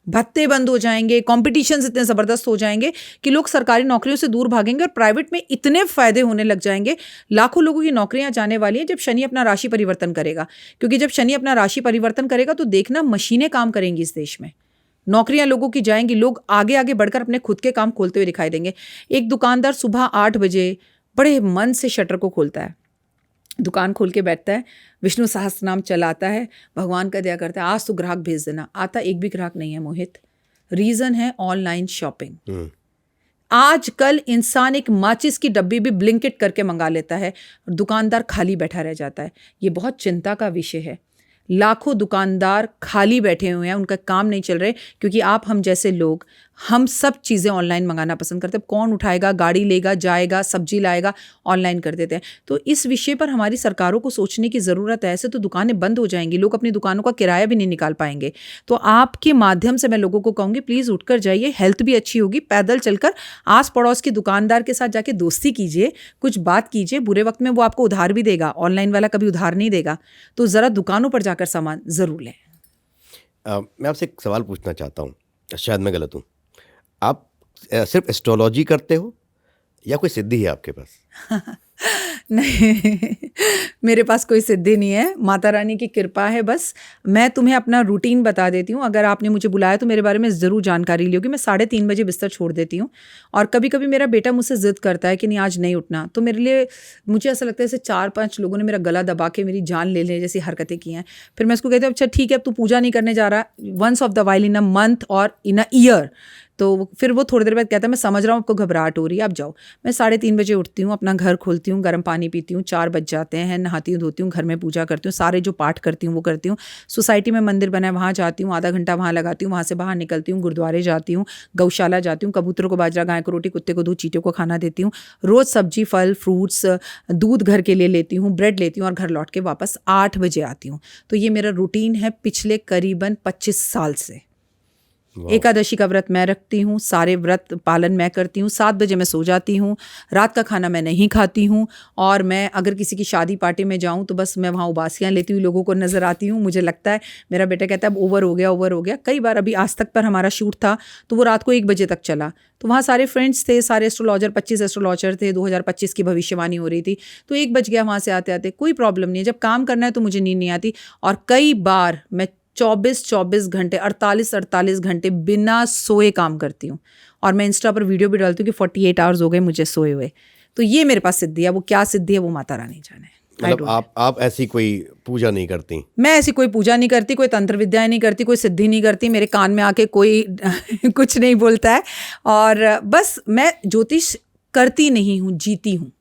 भत्ते बंद हो जाएंगे, कॉम्पिटिशन इतने ज़बरदस्त हो जाएंगे कि लोग सरकारी नौकरियों से दूर भागेंगे और प्राइवेट में इतने फ़ायदे होने लग जाएंगे। लाखों लोगों की नौकरियां जाने वाली हैं जब शनि अपना राशि परिवर्तन करेगा, क्योंकि जब शनि अपना राशि परिवर्तन करेगा तो देखना मशीनें काम करेंगी इस देश में, नौकरियां लोगों की जाएंगी, लोग आगे आगे बढ़कर अपने खुद के काम खोलते हुए दिखाई देंगे। एक दुकानदार सुबह 8 बजे बड़े मन से शटर को खोलता है, दुकान खोल के बैठता है, विष्णु सहस्त्र नाम चलाता है, भगवान का दया करता है, आज तो ग्राहक भेज देना, आता एक भी ग्राहक नहीं है मोहित। रीज़न है ऑनलाइन शॉपिंग। आजकल इंसान एक माचिस की डब्बी भी ब्लिंकिट करके मंगा लेता है, दुकानदार खाली बैठा रह जाता है। ये बहुत चिंता का विषय है। लाखों दुकानदार खाली बैठे हुए हैं, उनका काम नहीं चल रहे, क्योंकि आप हम जैसे लोग हम सब चीज़ें ऑनलाइन मंगाना पसंद करते हैं। कौन उठाएगा, गाड़ी लेगा, जाएगा, सब्जी लाएगा, ऑनलाइन कर देते हैं। तो इस विषय पर हमारी सरकारों को सोचने की ज़रूरत है। ऐसे तो दुकानें बंद हो जाएंगी, लोग अपनी दुकानों का किराया भी नहीं निकाल पाएंगे। तो आपके माध्यम से मैं लोगों को कहूँगी प्लीज़ उठकर जाइए, हेल्थ भी अच्छी होगी, पैदल चलकर आस पड़ोस के दुकानदार के साथ जाके दोस्ती कीजिए, कुछ बात कीजिए। बुरे वक्त में वो आपको उधार भी देगा, ऑनलाइन वाला कभी उधार नहीं देगा। तो ज़रा दुकानों पर जाकर सामान ज़रूर लें। मैं आपसे एक सवाल पूछना चाहता हूँ, शायद मैं गलत हूँ। आप सिर्फ एस्ट्रोलॉजी करते हो या कोई सिद्धि है आपके पास? नहीं, मेरे पास कोई सिद्धि नहीं है, माता रानी की कृपा है बस। मैं तुम्हें अपना रूटीन बता देती हूँ, अगर आपने मुझे बुलाया तो मेरे बारे में ज़रूर जानकारी ली होगी। मैं 3:30 बजे बिस्तर छोड़ देती हूँ, और कभी कभी मेरा बेटा मुझसे ज़िद करता है कि नहीं आज नहीं उठना, तो मेरे लिए मुझे ऐसा लगता है जैसे 4-5 लोगों ने मेरा गला दबा के मेरी जान ले ले जैसी हरकतें की हैं। फिर मैं उसको कहती हूँ अच्छा ठीक है, अब तू पूजा नहीं करने जा रहा, once of the while in a month और इन अ ईयर। तो फिर वो थोड़ी देर बाद कहता है मैं समझ रहा हूँ आपको घबराहट हो रही है, आप जाओ। मैं 3:30 बजे उठती हूँ, अपना घर खोलती हूँ, गर्म पानी पीती हूँ, 4 बज जाते हैं, नहाती हूँ, धोती हूँ, घर में पूजा करती हूँ, सारे जो पाठ करती हूँ वो करती हूँ। सोसाइटी में मंदिर बना है वहाँ जाती हूँ, आधा घंटा वहाँ लगाती हूँ, वहाँ से बाहर निकलती हूँ, गुरुद्वारे जाती हूँ, गौशाला जाती हूँ, कबूतरों को बाजरा, गाय को रोटी, कुत्ते को दूध, चींटियों को खाना देती हूँ। रोज़ सब्जी, फल, फ्रूट्स, दूध घर के लिए लेती हूँ, ब्रेड लेती हूँ, और घर लौट के वापस 8 बजे आती हूँ। तो ये मेरा रूटीन है पिछले करीबन 25 साल से। एकादशी का व्रत मैं रखती हूँ, सारे व्रत पालन मैं करती हूँ, 7 बजे मैं सो जाती हूँ, रात का खाना मैं नहीं खाती हूँ, और मैं अगर किसी की शादी पार्टी में जाऊँ तो बस मैं वहाँ उबासियाँ लेती हुई लोगों को नज़र आती हूँ। मुझे लगता है, मेरा बेटा कहता है अब ओवर हो गया। कई बार अभी आज तक पर हमारा शूट था तो वो रात को 1 बजे तक चला, तो वहाँ सारे फ्रेंड्स थे, सारे एस्ट्रोलॉजर, 25 एस्ट्रोलॉजर थे, 2025 की भविष्यवाणी हो रही थी, तो 1 बज गया वहाँ से आते आते। कोई प्रॉब्लम नहीं है, जब काम करना है तो मुझे नींद नहीं आती। और कई बार मैं 24 घंटे, 48 घंटे बिना सोए काम करती हूँ, और मैं इंस्टा पर वीडियो भी डालती हूँ कि 48 आवर्स हो गए मुझे सोए हुए। तो ये मेरे पास सिद्धि है, वो क्या सिद्धि है वो माता रानी जाने। मतलब आप ऐसी कोई पूजा नहीं करती? मैं ऐसी कोई पूजा नहीं करती, कोई तंत्र विद्याएं नहीं करती, कोई सिद्धि नहीं करती, मेरे कान में आके कोई कुछ नहीं बोलता है, और बस मैं ज्योतिष करती नहीं हूँ, जीती हूँ।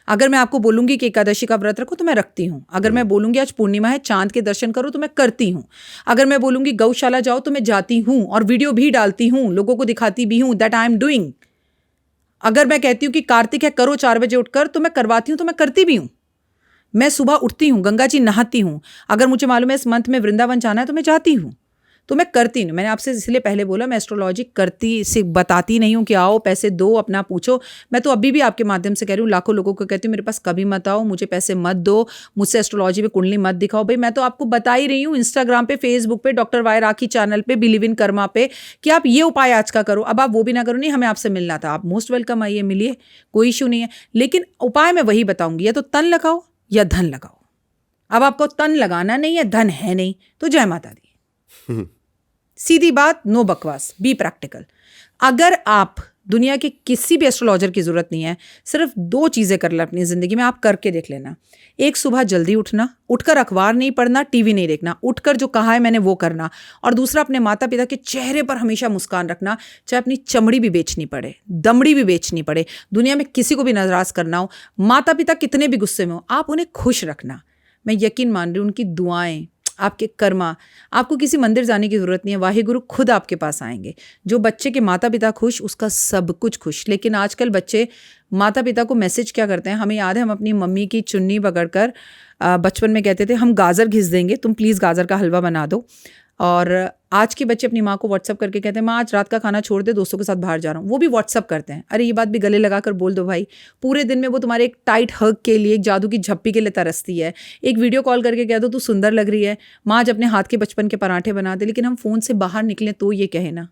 अगर मैं आपको बोलूँगी कि एकादशी का व्रत रखो तो मैं रखती हूँ, अगर मैं बोलूँगी आज पूर्णिमा है चांद के दर्शन करो तो मैं करती हूँ, अगर मैं बोलूँगी गौशाला जाओ तो मैं जाती हूँ, और वीडियो भी डालती हूँ, लोगों को दिखाती भी हूँ दैट आई एम डूइंग। अगर मैं कहती हूँ कि कार्तिक है करो 4 बजे उठकर, तो मैं करवाती हूँ, तो मैं करती भी हूँ। मैं सुबह उठती हूँ, गंगा जी नहाती हूँ, अगर मुझे मालूम है इस मंथ में वृंदावन जाना है तो मैं जाती हूँ। तो मैं करती नहीं, मैंने आपसे इसलिए पहले बोला मैं एस्ट्रोलॉजी करती से बताती नहीं हूँ कि आओ पैसे दो अपना पूछो। मैं तो अभी भी आपके माध्यम से कह रही हूँ, लाखों लोगों को कहती हूँ मेरे पास कभी मत आओ, मुझे पैसे मत दो, मुझसे एस्ट्रोलॉजी में कुंडली मत दिखाओ। भाई मैं तो आपको बता ही रही हूँ इंस्टाग्राम पे, फेसबुक पे, डॉक्टर वाई राखी चैनल पे, बिलीव इन कर्मा पे, कि आप ये उपाय आज का करो। अब आप वो भी ना करो, नहीं हमें आपसे मिलना था, आप मोस्ट वेलकम आइए मिलिए, कोई इशू नहीं है, लेकिन उपाय मैं वही बताऊंगी, या तो तन लगाओ या धन लगाओ। अब आपको तन लगाना नहीं है, धन है नहीं, तो जय माता दी। सीधी बात, नो बकवास, बी प्रैक्टिकल। अगर आप दुनिया के किसी भी एस्ट्रोलॉजर की जरूरत नहीं है, सिर्फ 2 चीजें कर ले अपनी जिंदगी में, आप करके देख लेना। एक, सुबह जल्दी उठना, उठकर अखबार नहीं पढ़ना, टीवी नहीं देखना, उठकर जो कहा है मैंने वो करना। और दूसरा, अपने माता पिता के चेहरे पर हमेशा मुस्कान रखना, चाहे अपनी चमड़ी भी बेचनी पड़े, दमड़ी भी बेचनी पड़े, दुनिया में किसी को भी नाराज करना हो, माता पिता कितने भी गुस्से में हो, आप उन्हें खुश रखना। मैं यकीन मान रही हूँ उनकी दुआएं, आपके कर्मा, आपको किसी मंदिर जाने की ज़रूरत नहीं है, वाहिगुरु खुद आपके पास आएंगे। जो बच्चे के माता पिता खुश, उसका सब कुछ खुश। लेकिन आजकल बच्चे माता पिता को मैसेज क्या करते हैं, हमें याद है हम अपनी मम्मी की चुन्नी पकड़कर बचपन में कहते थे हम गाजर घिस देंगे, तुम प्लीज़ गाजर का हलवा बना दो। और आज के बच्चे अपनी माँ को व्हाट्सअप करके कहते हैं माँ आज रात का खाना छोड़ दे, दोस्तों के साथ बाहर जा रहा हूँ। वो भी व्हाट्सअप करते हैं। अरे ये बात भी गले लगाकर बोल दो भाई, पूरे दिन में वो तुम्हारे एक टाइट हग के लिए, एक जादू की झप्पी के लिए तरसती है। एक वीडियो कॉल करके कह दो तू सुंदर लग रही है, माँ आज अपने हाथ के बचपन के पराठे बना दे। लेकिन हम फ़ोन से बाहर निकलें तो ये कहे ना।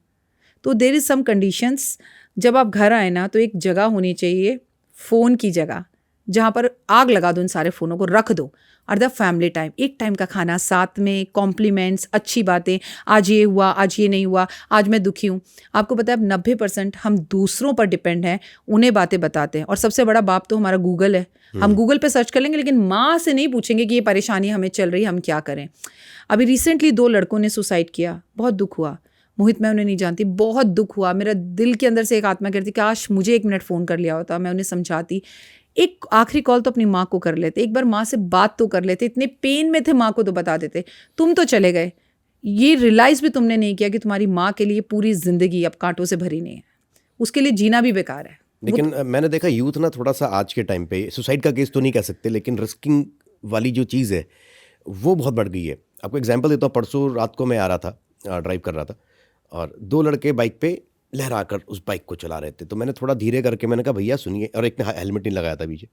तो देयर इज़ सम कंडीशंस। जब आप घर आए ना तो एक जगह होनी चाहिए फ़ोन की जगह, जहाँ पर आग लगा दो, इन सारे फ़ोनों को रख दो। और द फैमिली टाइम, एक टाइम का खाना साथ में, कॉम्प्लीमेंट्स, अच्छी बातें, आज ये हुआ, आज ये नहीं हुआ, आज मैं दुखी हूँ। आपको पता है अब 90% हम दूसरों पर डिपेंड हैं, उन्हें बातें बताते हैं। और सबसे बड़ा बाप तो हमारा गूगल है। हम गूगल पे सर्च कर लेंगे, लेकिन माँ से नहीं पूछेंगे कि ये परेशानी हमें चल रही है, हम क्या करें। अभी रिसेंटली 2 लड़कों ने सुसाइड किया, बहुत दुख हुआ। मोहित, मैं उन्हें नहीं जानती, बहुत दुख हुआ। मेरा दिल के अंदर से एक आत्मा कहती काश मुझे 1 मिनट फ़ोन कर लिया होता, मैं उन्हें समझाती। एक आखिरी कॉल तो अपनी माँ को कर लेते, एक बार माँ से बात तो कर लेते। इतने पेन में थे, माँ को तो बता देते। तुम तो चले गए, ये रियलाइज़ भी तुमने नहीं किया कि तुम्हारी माँ के लिए पूरी ज़िंदगी अब कांटों से भरी नहीं है, उसके लिए जीना भी बेकार है। लेकिन मैंने देखा यूथ ना थोड़ा सा आज के टाइम पे, सुसाइड का केस तो नहीं कह सकते, लेकिन रिस्किंग वाली जो चीज़ है वो बहुत बढ़ गई है। आपको एग्जांपल देता हूँ, परसों रात को मैं आ रहा था, ड्राइव कर रहा था, और 2 लड़के बाइक पे लहराकर उस बाइक को चला रहे थे। तो मैंने थोड़ा धीरे करके मैंने कहा भैया सुनिए, और एक ने हेलमेट नहीं लगाया था पीछे।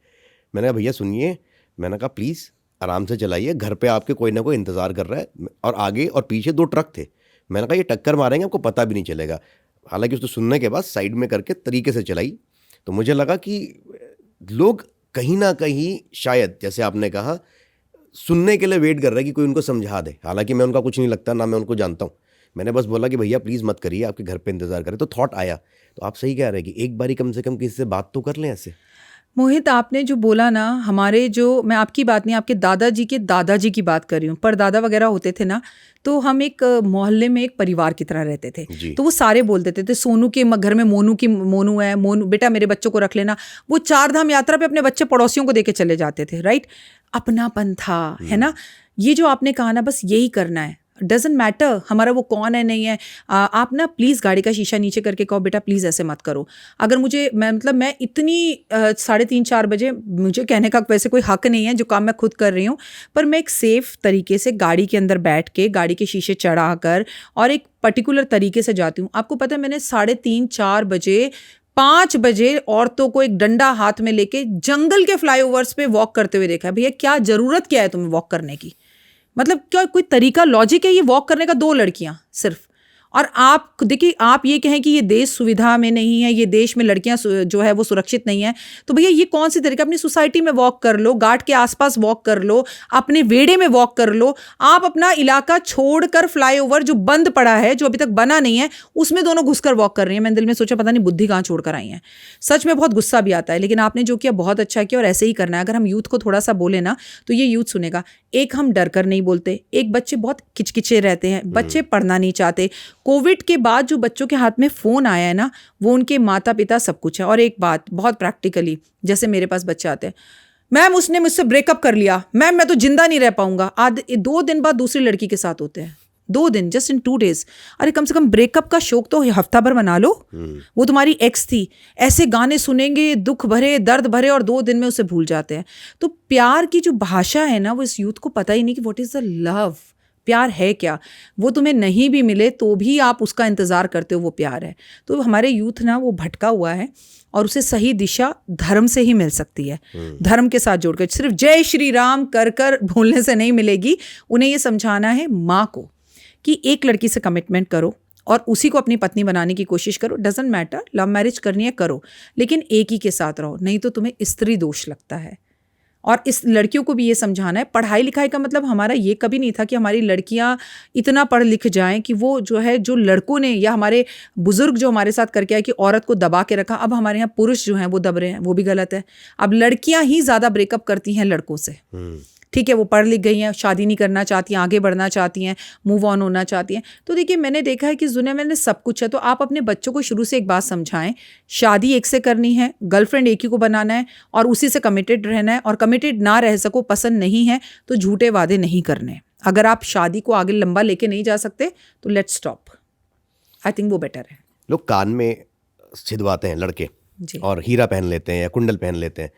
मैंने कहा भैया सुनिए, मैंने कहा प्लीज़ आराम से चलाइए, घर पे आपके कोई ना कोई इंतज़ार कर रहा है। और आगे और पीछे 2 ट्रक थे। मैंने कहा ये टक्कर मारेंगे, आपको पता भी नहीं चलेगा। हालांकि उसको सुनने के बाद साइड में करके तरीके से चलाई। तो मुझे लगा कि लोग कहीं ना कहीं शायद, जैसे आपने कहा, सुनने के लिए वेट कर रहे हैं कि कोई उनको समझा दे। हालांकि मैं उनका कुछ नहीं लगता, ना मैं उनको जानता हूँ। मैंने बस बोला कि भैया प्लीज़ मत करिए, आपके घर पे इंतज़ार करें। तो थॉट आया। तो आप सही कह रहे हैं कि एक बारी कम से कम किसी से बात तो कर लें ऐसे। मोहित, आपने जो बोला ना, हमारे जो, मैं आपकी बात नहीं, आपके दादाजी के दादाजी की बात कर रही हूँ। परदादा वगैरह होते थे ना, तो हम एक मोहल्ले में एक परिवार की तरह रहते थे। तो वो सारे बोल देते थे सोनू के घर में मोनू है, मोनू बेटा मेरे बच्चों को रख लेना। वो 4 धाम यात्रा पे अपने बच्चे पड़ोसियों को देके चले जाते थे। राइट, अपनापन था, है ना। ये जो आपने कहा ना, बस यही करना है। डजेंट मैटर हमारा वो कौन है नहीं है। आप ना प्लीज़ गाड़ी का शीशा नीचे करके कहो बेटा प्लीज़ ऐसे मत करो। अगर मुझे, मैं इतनी 3:30-4 बजे, मुझे कहने का वैसे कोई हक नहीं है, जो काम मैं खुद कर रही हूँ, पर मैं एक सेफ़ तरीके से गाड़ी के अंदर बैठ के गाड़ी के शीशे चढ़ा कर और एक पर्टिकुलर तरीके से जाती हूँ। आपको पता है मैंने 3:30-4 बजे 5 बजे औरतों को एक डंडा हाथ में लेके जंगल के फ्लाईओवर्स पे वॉक करते हुए देखा है। भैया क्या ज़रूरत क्या है तुम्हें वॉक करने की? मतलब क्या कोई तरीका, लॉजिक है ये वॉक करने का? 2 लड़कियां सिर्फ। और आप देखिए, आप ये कहें कि ये देश सुविधा में नहीं है, ये देश में लड़कियां जो है वो सुरक्षित नहीं है, तो भैया ये कौन सी तरीका? अपनी सोसाइटी में वॉक कर लो, घाट के आसपास वॉक कर लो, अपने वेड़े में वॉक कर लो। आप अपना इलाका छोड़कर फ्लाईओवर जो बंद पड़ा है, जो अभी तक बना नहीं है, उसमें दोनों घुसकर वॉक कर रही हैं। मैंने दिल में सोचा पता नहीं बुद्धि कहाँ छोड़कर आई हैं। सच में बहुत गुस्सा भी आता है, लेकिन आपने जो किया बहुत अच्छा किया, और ऐसे ही करना है। अगर हम यूथ को थोड़ा सा बोले ना तो ये यूथ सुनेगा। एक, हम डर कर नहीं बोलते। एक, बच्चे बहुत किचकिचे रहते हैं, बच्चे पढ़ना नहीं चाहते। कोविड के बाद जो बच्चों के हाथ में फ़ोन आया है ना, वो उनके माता पिता सब कुछ है। और एक बात बहुत प्रैक्टिकली, जैसे मेरे पास बच्चे आते हैं, मैम उसने मुझसे ब्रेकअप कर लिया, मैम मैं तो जिंदा नहीं रह पाऊंगा। 2 दिन बाद दूसरी लड़की के साथ होते हैं, 2 दिन, जस्ट इन 2 days। अरे कम से कम ब्रेकअप का शौक तो हफ्ता भर मना लो। वो तुम्हारी एक्स थी, ऐसे गाने सुनेंगे दुख भरे दर्द भरे, और 2 दिन में उसे भूल जाते हैं। तो प्यार की जो भाषा है ना, वो इस यूथ को पता ही नहीं कि व्हाट इज़ द लव। प्यार है क्या, वो तुम्हें नहीं भी मिले तो भी आप उसका इंतज़ार करते हो, वो प्यार है। तो हमारे यूथ ना वो भटका हुआ है और उसे सही दिशा धर्म से ही मिल सकती है, धर्म के साथ जोड़कर। सिर्फ जय श्री राम कर कर बोलने से नहीं मिलेगी, उन्हें ये समझाना है माँ को कि एक लड़की से कमिटमेंट करो और उसी को अपनी पत्नी बनाने की कोशिश करो। डजेंट मैटर, लव मैरिज करनी है करो, लेकिन एक ही के साथ रहो, नहीं तो तुम्हें स्त्री दोष लगता है। और इस लड़कियों को भी ये समझाना है, पढ़ाई लिखाई का मतलब हमारा ये कभी नहीं था कि हमारी लड़कियां इतना पढ़ लिख जाएं कि वो जो है, जो लड़कों ने या हमारे बुजुर्ग जो हमारे साथ करके आए कि औरत को दबा के रखा, अब हमारे यहाँ पुरुष जो हैं वो दब रहे हैं, वो भी गलत है। अब लड़कियां ही ज़्यादा ब्रेकअप करती हैं लड़कों से। ठीक है, वो पढ़ लिख गई हैं, शादी नहीं करना चाहती हैं, आगे बढ़ना चाहती हैं, मूव ऑन होना चाहती हैं। तो देखिए, मैंने देखा है कि इस दुनिया में सब कुछ है, तो आप अपने बच्चों को शुरू से एक बात समझाएं, शादी एक से करनी है, गर्लफ्रेंड एक ही को बनाना है और उसी से कमिटेड रहना है, और कमिटेड ना रह सको, पसंद नहीं है तो झूठे वादे नहीं करने। अगर आप शादी को आगे लंबा लेके नहीं जा सकते तो लेट्स स्टॉप। आई थिंक वो बेटर है। लोग कान में छिदवाते हैं लड़के जी। और हीरा पहन लेते हैं या कुंडल पहन लेते हैं,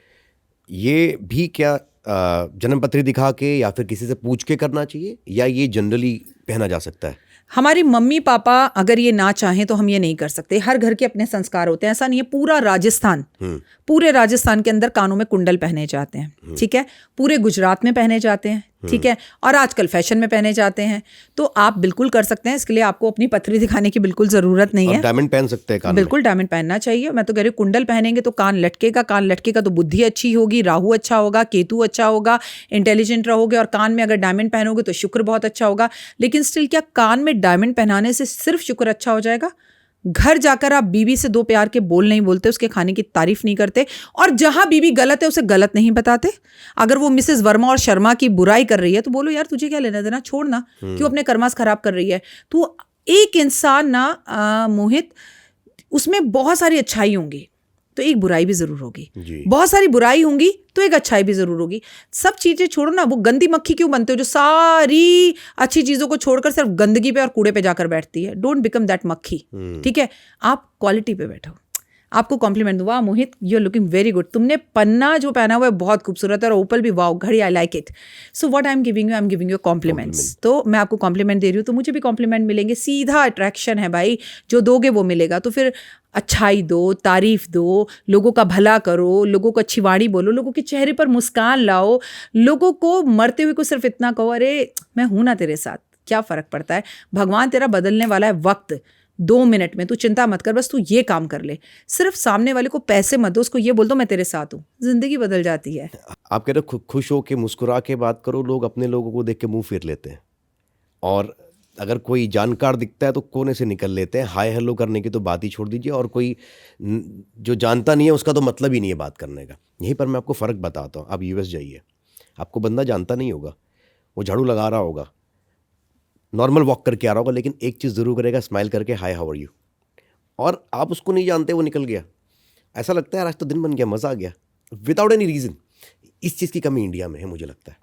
ये भी क्या जन्मपत्री दिखा के या फिर किसी से पूछ के करना चाहिए, या ये जनरली पहना जा सकता है? हमारी मम्मी पापा अगर ये ना चाहें तो हम ये नहीं कर सकते। हर घर के अपने संस्कार होते हैं, ऐसा नहीं है। पूरा राजस्थान, पूरे राजस्थान के अंदर कानों में कुंडल पहने जाते हैं, ठीक है, पूरे गुजरात में पहने जाते हैं, ठीक है, और आजकल फैशन में पहने जाते हैं। तो आप बिल्कुल कर सकते हैं, इसके लिए आपको अपनी पथरी दिखाने की बिल्कुल ज़रूरत नहीं है। डायमंड पहन सकते हैं कान में? बिल्कुल डायमंड पहनना चाहिए। मैं तो कह रही हूँ कुंडल पहनेंगे तो कान लटकेगा, कान लटकेगा तो बुद्धि अच्छी होगी, राहु अच्छा होगा, केतु अच्छा होगा, इंटेलिजेंट रहोगे। और कान में अगर डायमंड पहनोगे तो शुक्र बहुत अच्छा होगा। लेकिन स्टिल क्या कान में डायमंड पहनाने से सिर्फ शुक्र अच्छा हो जाएगा? घर जाकर आप बीवी से दो प्यार के बोल नहीं बोलते, उसके खाने की तारीफ नहीं करते, और जहां बीवी गलत है उसे गलत नहीं बताते। अगर वो मिसेस वर्मा और शर्मा की बुराई कर रही है तो बोलो यार तुझे क्या लेना देना, छोड़ना, क्यों अपने कर्मास खराब कर रही है। तो एक इंसान ना मोहित, उसमें बहुत सारी अच्छाई होंगी तो एक बुराई भी जरूर होगी, बहुत सारी बुराई होंगी तो एक अच्छाई भी जरूर होगी। सब चीजें छोड़ो ना, वो गंदी मक्खी क्यों बनते हो जो सारी अच्छी चीजों को छोड़कर सिर्फ गंदगी पे और कूड़े पे जाकर बैठती है। डोंट बिकम दैट मक्खी, ठीक है, आप क्वालिटी पे बैठो। आपको कॉम्प्लीमेंट, वाह Mohit you are looking very good, तुमने पन्ना जो पहना हुआ है बहुत खूबसूरत है, और ऊपर भी वाह घड़ी, I like it. So what I am giving you compliments. तो मैं आपको कॉम्प्लीमेंट दे रही हूँ तो मुझे भी कॉम्प्लीमेंट मिलेंगे। सीधा अट्रैक्शन है भाई, जो दोगे वो मिलेगा। तो फिर अच्छाई दो, तारीफ दो, लोगों का भला करो, लोगों को अच्छी वाणी बोलो, लोगों के चेहरे पर मुस्कान लाओ, लोगों को मरते हुए को सिर्फ इतना कहो, अरे मैं हूं ना तेरे साथ, क्या फ़र्क पड़ता है, भगवान तेरा बदलने वाला है वक्त 2 मिनट में, तू चिंता मत कर, बस तू ये काम कर ले। सिर्फ सामने वाले को पैसे मत दो, उसको ये बोल दो मैं तेरे साथ हूँ, जिंदगी बदल जाती है। आप कह रहे हो खुश हो के मुस्कुरा के बात करो, लोग अपने लोगों को देख के मुंह फेर लेते हैं, और अगर कोई जानकार दिखता है तो कोने से निकल लेते हैं। हाय हेलो करने की तो बात ही छोड़ दीजिए, और कोई जो जानता नहीं है उसका तो मतलब ही नहीं है बात करने का। यहीं पर मैं आपको फ़र्क बताता हूँ। आप यूएस जाइए, आपको बंदा जानता नहीं होगा, वो झाड़ू लगा रहा होगा, नॉर्मल वॉक करके आ रहा होगा, लेकिन एक चीज़ ज़रूर करेगा, स्माइल करके हाय हाउ आर यू, और आप उसको नहीं जानते, वो निकल गया। ऐसा लगता है आज तो दिन बन गया, मज़ा आ गया, विदाउट एनी रीज़न। इस चीज़ की कमी इंडिया में है मुझे लगता है।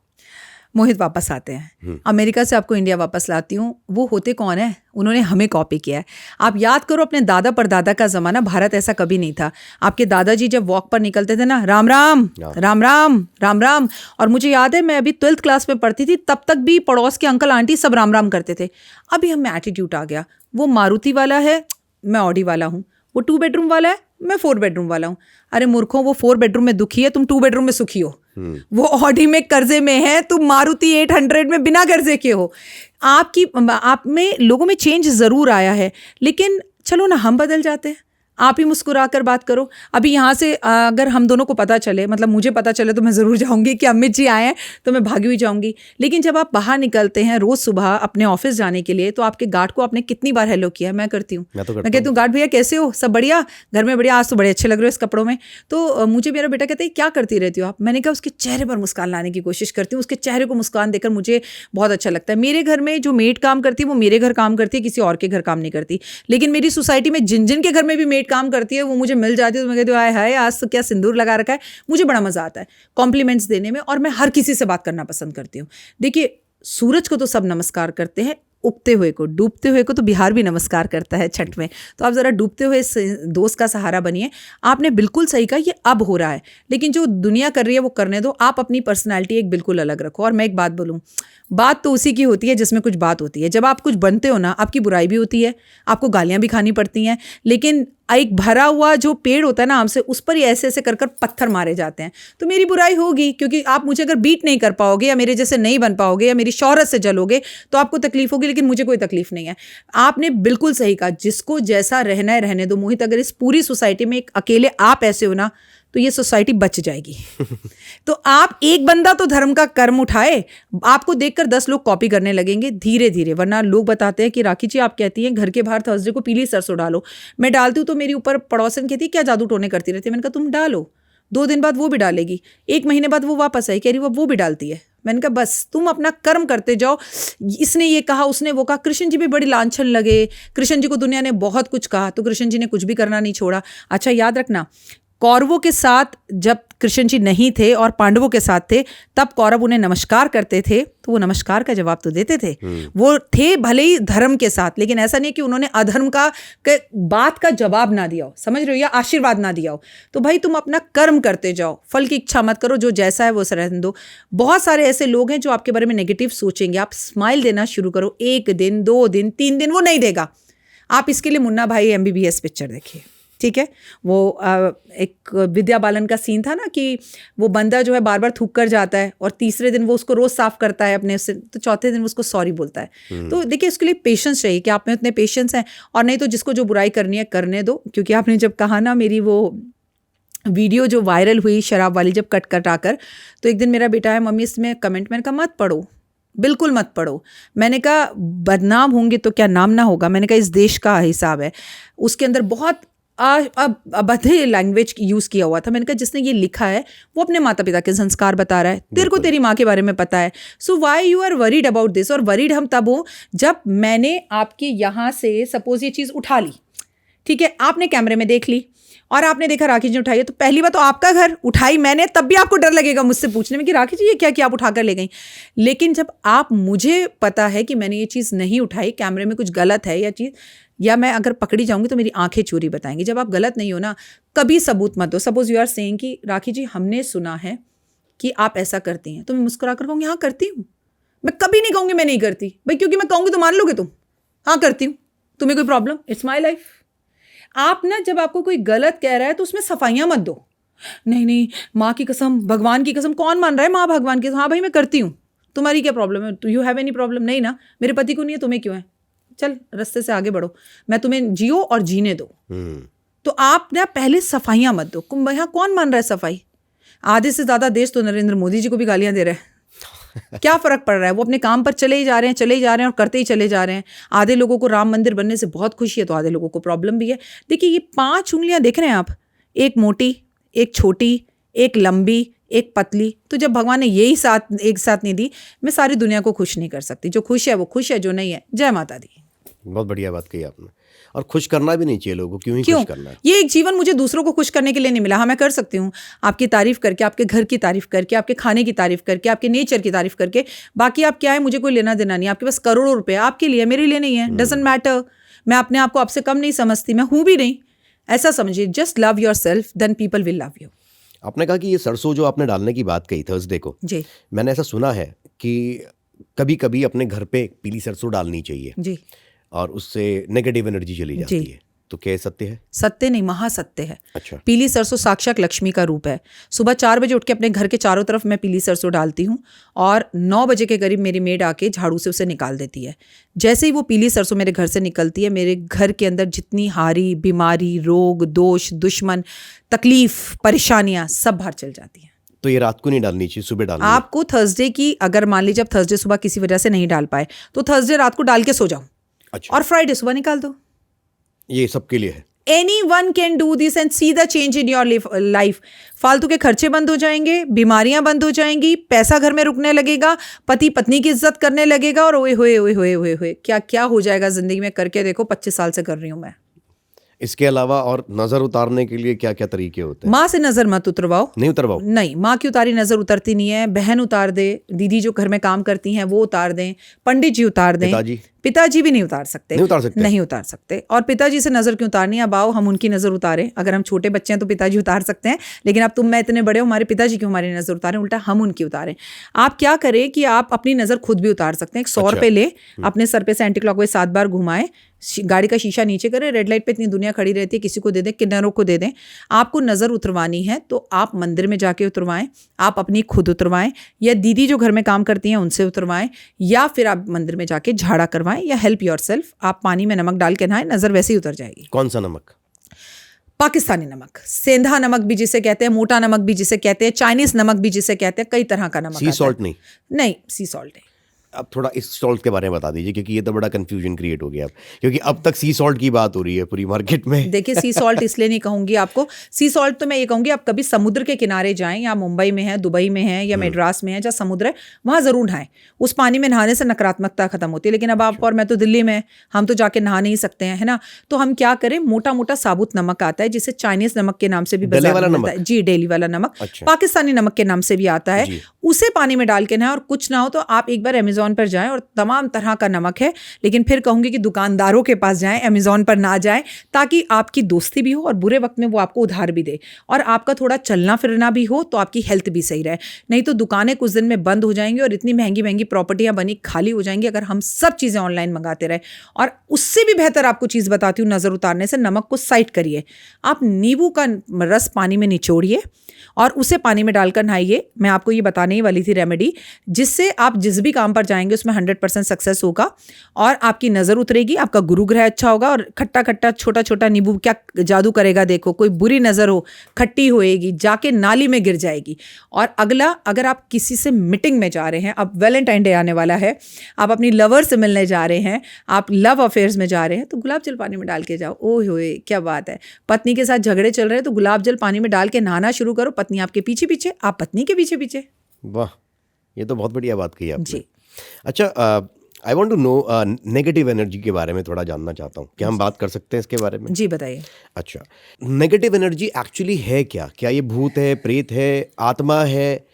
मोहित वापस आते हैं, अमेरिका से आपको इंडिया वापस लाती हूँ। वो होते कौन है? उन्होंने हमें कॉपी किया है। आप याद करो अपने दादा परदादा का ज़माना, भारत ऐसा कभी नहीं था। आपके दादाजी जब वॉक पर निकलते थे ना, राम राम राम राम राम राम, और मुझे याद है मैं अभी 12th क्लास में पढ़ती थी, तब तक भी पड़ोस के अंकल आंटी सब राम राम करते थे। अभी हमें एटीट्यूड आ गया, वो मारुति वाला है, मैं ऑडी वाला हूँ, वो 2 बेडरूम वाला है, मैं 4 बेडरूम वाला हूँ। अरे मूर्खों, वो 4 बेडरूम में दुखी है, तुम 2 बेडरूम में सुखी हो। वो ऑडी में कर्जे में है, तुम मारुति 800 में बिना कर्जे के हो। आप में लोगों में चेंज जरूर आया है, लेकिन चलो ना हम बदल जाते हैं। आप ही मुस्कुरा कर बात करो। अभी यहाँ से अगर हम दोनों को पता चले, मतलब मुझे पता चले तो मैं ज़रूर जाऊँगी कि अमित जी आए हैं, तो मैं भागी हुई जाऊँगी। लेकिन जब आप बाहर निकलते हैं रोज़ सुबह अपने ऑफिस जाने के लिए, तो आपके गार्ड को आपने कितनी बार हेलो किया? मैं करती हूँ। मैं कहती हूँ गार्ड भैया कैसे हो, सब बढ़िया, घर में बढ़िया, आज तो बड़े अच्छे लग रहे हो इस कपड़ों में। तो मुझे मेरा बेटा कहता है क्या करती रहती हो आप? मैंने कहा उसके चेहरे पर मुस्कान लाने की कोशिश करती हूँ, उसके चेहरे को मुस्कान देकर मुझे बहुत अच्छा लगता है। मेरे घर में जो मेड काम करती है वो मेरे घर काम करती है, किसी और के घर काम नहीं करती। लेकिन मेरी सोसाइटी में जिन जिन के घर में भी मेड काम करती है वो मुझे मिल जाती है, तो मैं कहती हूँ हाय हाय आज तो क्या सिंदूर लगा रखा है। मुझे बड़ा मजा आता है कॉम्प्लीमेंट्स देने में, और मैं हर किसी से बात करना पसंद करती हूँ। देखिए सूरज को तो सब नमस्कार करते हैं, उगते हुए को, डूबते हुए को तो बिहार भी नमस्कार करता है छठ में। तो आप ज़रा डूबते हुए इस दोस्त का सहारा बनिए। आपने बिल्कुल सही कहा, ये अब हो रहा है, लेकिन जो दुनिया कर रही है वो करने दो। आप अपनी पर्सनैलिटी एक बिल्कुल अलग रखो। और मैं एक बात बोलूँ, बात तो उसी की होती है जिसमें कुछ बात होती है। जब आप कुछ बनते हो ना, आपकी बुराई भी होती है, आपको गालियाँ भी खानी पड़ती हैं, लेकिन एक भरा हुआ जो पेड़ होता है ना आम से, उस पर ही ऐसे ऐसे कर कर पत्थर मारे जाते हैं। तो मेरी बुराई होगी, क्योंकि आप मुझे अगर बीट नहीं कर पाओगे या मेरे जैसे नहीं बन पाओगे या मेरी शोहरत से जलोगे तो आपको तकलीफ होगी, लेकिन मुझे कोई तकलीफ नहीं है। आपने बिल्कुल सही कहा, जिसको जैसा रहना है रहने दो। मोहित, अगर इस पूरी सोसाइटी में एक अकेले आप ऐसे हो ना, तो ये सोसाइटी बच जाएगी। तो आप एक बंदा तो धर्म का कर्म उठाए, आपको देखकर 10 लोग कॉपी करने लगेंगे धीरे धीरे। वरना लोग बताते हैं कि राखी जी आप कहती हैं घर के बाहर थर्सडे को पीली सरसों डालो। मैं डालती हूँ तो मेरी ऊपर पड़ोसन कहती है क्या जादू टोने करती रहती है। मैंने कहा तुम डालो, 2 दिन बाद वो भी डालेगी, 1 महीने बाद वो वापस आई, कह रही वो भी डालती है। मैंने कहा बस तुम अपना कर्म करते जाओ। इसने ये कहा, उसने वो कहा। कृष्ण जी भी बड़ी लांछन लगे, कृष्ण जी को दुनिया ने बहुत कुछ कहा, तो कृष्ण जी ने कुछ भी करना नहीं छोड़ा। अच्छा याद रखना, कौरवों के साथ जब कृष्ण जी नहीं थे और पांडवों के साथ थे, तब कौरव उन्हें नमस्कार करते थे तो वो नमस्कार का जवाब तो देते थे। वो थे भले ही धर्म के साथ, लेकिन ऐसा नहीं कि उन्होंने अधर्म का बात का जवाब ना दिया हो, समझ रहे हो, या आशीर्वाद ना दिया हो। तो भाई तुम अपना कर्म करते जाओ, फल की इच्छा मत करो, जो जैसा है वो रहने दो। बहुत सारे ऐसे लोग हैं जो आपके बारे में नेगेटिव सोचेंगे, आप स्माइल देना शुरू करो। 1 दिन 2 दिन 3 दिन वो नहीं देगा। आप इसके लिए मुन्ना भाई MBBS पिक्चर देखिए, ठीक है। वो एक विद्या बालन का सीन था ना कि वो बंदा जो है बार बार थूक कर जाता है और तीसरे दिन वो उसको रोज साफ करता है अपने से, तो चौथे दिन वो उसको सॉरी बोलता है। तो देखिए उसके लिए पेशेंस चाहिए कि आप में उतने पेशेंस हैं। और नहीं तो जिसको जो बुराई करनी है करने दो। क्योंकि आपने जब कहा ना, मेरी वो वीडियो जो वायरल हुई शराब वाली, जब कट कट आकर, तो एक दिन मेरा बेटा है मम्मी इसमें कमेंट, मैंने कहा मत पढ़ो, बिल्कुल मत पढ़ो। मैंने कहा बदनाम होंगे तो क्या नाम ना होगा। मैंने कहा इस देश का हिसाब है, उसके अंदर बहुत अभद्र लैंग्वेज यूज़ किया हुआ था। मैंने कहा जिसने ये लिखा है वो अपने माता पिता के संस्कार बता रहा है, तेरे को तेरी माँ के बारे में पता है। So why you are worried about this. और वरीड हम तब हो जब मैंने आपके यहाँ से सपोज ये चीज़ उठा ली, ठीक है, आपने कैमरे में देख ली और आपने देखा राखी जी उठाई है, तो पहली बात तो आपका घर, उठाई मैंने, तब भी आपको डर लगेगा मुझसे पूछने में कि राखी जी ये क्या किया, आप उठा कर ले गई। लेकिन जब आप, मुझे पता है कि मैंने ये चीज़ नहीं उठाई, कैमरे में कुछ गलत है या चीज़, या मैं अगर पकड़ी जाऊंगी तो मेरी आंखें चोरी बताएंगी। जब आप गलत नहीं हो ना, कभी सबूत मत दो। सपोज यू आर सेइंग कि राखी जी हमने सुना है कि आप ऐसा करती हैं, तो मैं मुस्कुरा कर कहूँगी हाँ करती हूँ। मैं कभी नहीं कहूँगी मैं नहीं करती भाई, क्योंकि मैं कहूँगी तो मान लोगे तुम, हाँ करती हूँ, तुम्हें कोई प्रॉब्लम, इट्स माई लाइफ। आप ना जब आपको कोई गलत कह रहा है तो उसमें सफाइयाँ मत दो। नहीं नहीं, माँ की कसम, भगवान की कसम, कौन मान रहा है माँ भगवान की? हाँ भाई मैं करती हूँ, तुम्हारी क्या प्रॉब्लम है? You have any problem? नहीं ना, मेरे पति को नहीं है, तुम्हें क्यों है? चल रास्ते से आगे बढ़ो, मैं तुम्हें जियो और जीने दो। तो आप ना पहले सफाइयाँ मत दो। यहाँ कौन मान रहा है सफाई? आधे से ज़्यादा देश तो नरेंद्र मोदी जी को भी गालियाँ दे रहे हैं। क्या फ़र्क पड़ रहा है? वो अपने काम पर चले ही जा रहे हैं और करते ही चले जा रहे हैं। आधे लोगों को राम मंदिर बनने से बहुत खुशी है तो आधे लोगों को प्रॉब्लम भी है। देखिए ये 5 उंगलियां देख रहे हैं आप, एक मोटी, एक छोटी, एक लंबी, एक पतली। तो जब भगवान ने यही साथ एक साथ नहीं दी, मैं सारी दुनिया को खुश नहीं कर सकती। जो खुश है वो खुश है, जो नहीं है जय माता दी। बहुत बढ़िया बात कही आपने। और खुश करना भी नहीं चाहिए लोगों को, खुश करना है? ये एक जीवन मुझे दूसरों को खुश करने के लिए नहीं मिला। हाँ मैं कर सकती हूँ आपकी तारीफ करके, आपके घर की तारीफ करके, आपके खाने की तारीफ करके, आपके नेचर की तारीफ करके। बाकी आप क्या है, मुझे कोई लेना देना नहीं। आपके पास करोड़ों रुपए, आपके लिए, मेरे लिए नहीं है, डजंट मैटर। मैं अपने आप को आपसे कम नहीं समझती, मैं हूँ भी नहीं, ऐसा समझिए। Just love yourself, then people will love you. आपने कहा कि ये सरसों जो आपने डालने की बात कही थर्सडे को, जी, मैंने ऐसा सुना है कि कभी कभी अपने घर पे पीली सरसों डालनी चाहिए जी, और उससे नेगेटिव एनर्जी चली जाती है। तो क्या सत्य है? सत्य नहीं, महासत्य है। अच्छा। पीली सरसों साक्षात लक्ष्मी का रूप है। सुबह 4 बजे उठ के अपने घर के चारों तरफ मैं पीली सरसों डालती हूँ और 9 बजे के करीब मेरी मेड आके झाड़ू से उसे निकाल देती है। जैसे ही वो पीली सरसों मेरे घर से निकलती है, मेरे घर के अंदर जितनी हारी, बीमारी, रोग, दोष, दुश्मन, तकलीफ, परेशानियां सब बाहर चल जाती हैं। तो ये रात को नहीं डालनी चाहिए, सुबह डालनी है? आपको थर्सडे की, अगर मान लीजिए आप थर्सडे सुबह किसी वजह से नहीं डाल पाए तो थर्सडे रात को डाल के सो जाओ। अच्छा। और फ्राइडे सुबह निकाल दो। ये सबके लिए है। Anyone can do this and see the change in your life. फालतू के खर्चे बंद हो जाएंगे, बीमारियां बंद हो जाएंगी, पैसा घर में रुकने लगेगा, पति पत्नी की इज्जत करने लगेगा, और ओए होए ओए होए ओए होए क्या क्या हो जाएगा जिंदगी में। करके देखो, 25 साल से कर रही हूं मैं। इसके अलावा और नजर उतारने के लिए क्या क्या तरीके होते हैं? माँ से नजर मत उतरवाओ। नहीं उतरवाओ? नहीं, माँ की उतारी नजर उतरती नहीं है। बहन उतार दे, दीदी जो घर में काम करती हैं वो उतार दें, पंडित जी उतार दें। पिताजी? पिताजी भी नहीं उतार सकते। नहीं उतार सकते? नहीं उतार सकते। और पिताजी से नजर क्यों उतारनी है? अब आओ हम उनकी नजर उतारें। अगर हम छोटे बच्चे हैं तो पिताजी उतार सकते हैं, लेकिन अब तुम मैं इतने बड़े हो, हमारे पिताजी क्यों हमारी नजर उतारें? उल्टा हम उनकी उतारें। आप क्या करें कि आप अपनी नजर खुद भी उतार सकते हैं। 100 रुपए ले, अपने सर पे से एंटी क्लॉकवाइज 7 बार घुमाएं, गाड़ी का शीशा नीचे करें, रेड लाइट पे इतनी दुनिया खड़ी रहती है, किसी को दे दें, किन्नरों को दे दें। आपको नजर उतरवानी है तो आप मंदिर में जाके उतरवाएं, आप अपनी खुद उतरवाएं, या दीदी जो घर में काम करती हैं उनसे उतरवाएं, या फिर आप मंदिर में जाके झाड़ा करवाएं, या हेल्प योरसेल्फ। आप पानी में नमक डाल के नहाएं, नजर वैसे ही उतर जाएगी। कौन सा नमक? पाकिस्तानी नमक, सेंधा नमक भी जिसे कहते हैं, मोटा नमक भी जिसे कहते हैं, चाइनीज नमक भी जिसे कहते हैं, कई तरह का नमक सी आता है। सॉल्ट नहीं? नहीं, सी सॉल्ट नहीं। अब थोड़ा इस सॉल्ट के बारे में बता दीजिए, क्योंकि ये तो बड़ा कंफ्यूजन क्रिएट हो गया अब, क्योंकि अब तक सी सॉल्ट की बात हो रही है पूरी मार्केट में। देखिए, सी सॉल्ट इसलिए नहीं कहूंगी आपको। सी सॉल्ट तो मैं ये कहूंगी, आप कभी समुद्र के किनारे जाएं, या मुंबई में है, दुबई में है, या मद्रास में है, जहाँ समुद्र है, वहां जरूर नहाएं। उस पानी में नहाने से नकारात्मकता खत्म होती है। लेकिन अब आप और मैं तो दिल्ली में, हम तो जाके नहा नहीं सकते हैं, है ना। तो हम क्या करें, मोटा मोटा साबुत नमक आता है जिसे चाइनीज नमक के नाम से भी बाजार में मिलता है। जी, डेली वाला नमक। अच्छा। पाकिस्तानी नमक के नाम से भी आता है। उसे पानी में डाल के नहाएं, और कुछ ना हो तो आप एक बार अमेजोन पर जाएं, और तमाम तरह का नमक है। लेकिन फिर कहूंगी कि दुकानदारों के पास जाएं, अमेजोन पर ना जाएं, ताकि आपकी दोस्ती भी हो और बुरे वक्त में वो आपको उधार भी दे, और आपका थोड़ा चलना फिरना भी हो, तो आपकी हेल्थ भी सही रहे। नहीं तो दुकानें कुछ दिन में बंद हो जाएंगी, और इतनी महंगी महंगी प्रॉपर्टियां बनी खाली हो जाएंगी, अगर हम सब चीज़ें ऑनलाइन मंगाते रहे। और उससे भी बेहतर आपको चीज़ बताती हूँ, नज़र उतारने से नमक को साइड करिए। आप नींबू का रस पानी में निचोड़िए और उसे पानी में डालकर नहाइए। मैं आपको ये बताने ही वाली थी रेमेडी, जिससे आप जिस भी काम पर जाएंगे उसमें 100% सक्सेस होगा, और आपकी नज़र उतरेगी, आपका गुरु ग्रह अच्छा होगा। और खट्टा खट्टा छोटा छोटा नींबू क्या जादू करेगा, देखो, कोई बुरी नज़र हो, खट्टी होएगी, जाके नाली में गिर जाएगी। और अगला, अगर आप किसी से मीटिंग में जा रहे हैं, अब वैलेंटाइन डे आने वाला है, आप अपनी लवर से मिलने जा रहे हैं, आप लव अफेयर्स में जा रहे हैं, तो गुलाब जल पानी में डाल के जाओ। ओह होए, क्या बात है। पत्नी के साथ झगड़े चल रहे हैं तो गुलाब जल पानी में डाल के नहाना शुरू करो। पत्नी आपके पीछे पीछे, आप पत्नी के पीछे पीछे। वाह, ये तो बहुत बढ़िया बात कही आपने जी। अच्छा, I want to know, negative energy के बारे में थोड़ा जानना चाहता हूँ। क्या हम बात कर सकते हैं इसके बारे में? जी, बताइए। अच्छा, नेगेटिव एनर्जी एक्चुअली है क्या? क्या ये भूत है, प्रेत है, आत्मा है?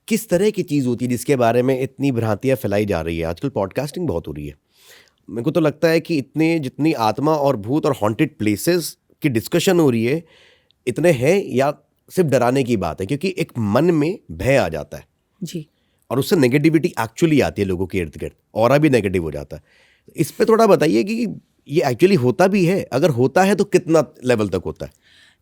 किस तरह की चीज़ होती है जिसके बारे में इतनी भ्रांतियाँ फैलाई जा रही है? आजकल पॉडकास्टिंग बहुत हो रही है। मेरे को तो लगता है कि जितनी आत्मा और भूत और हॉन्टेड प्लेसेस की डिस्कशन हो रही है, इतने हैं या सिर्फ डराने की बात है? क्योंकि एक मन में भय आ जाता है जी, और उससे नेगेटिविटी एक्चुअली आती है लोगों के इर्द गिर्द, ऑरा भी नेगेटिव हो जाता है। इस पे थोड़ा बताइए कि ये एक्चुअली होता भी है, अगर होता है तो कितना लेवल तक होता है?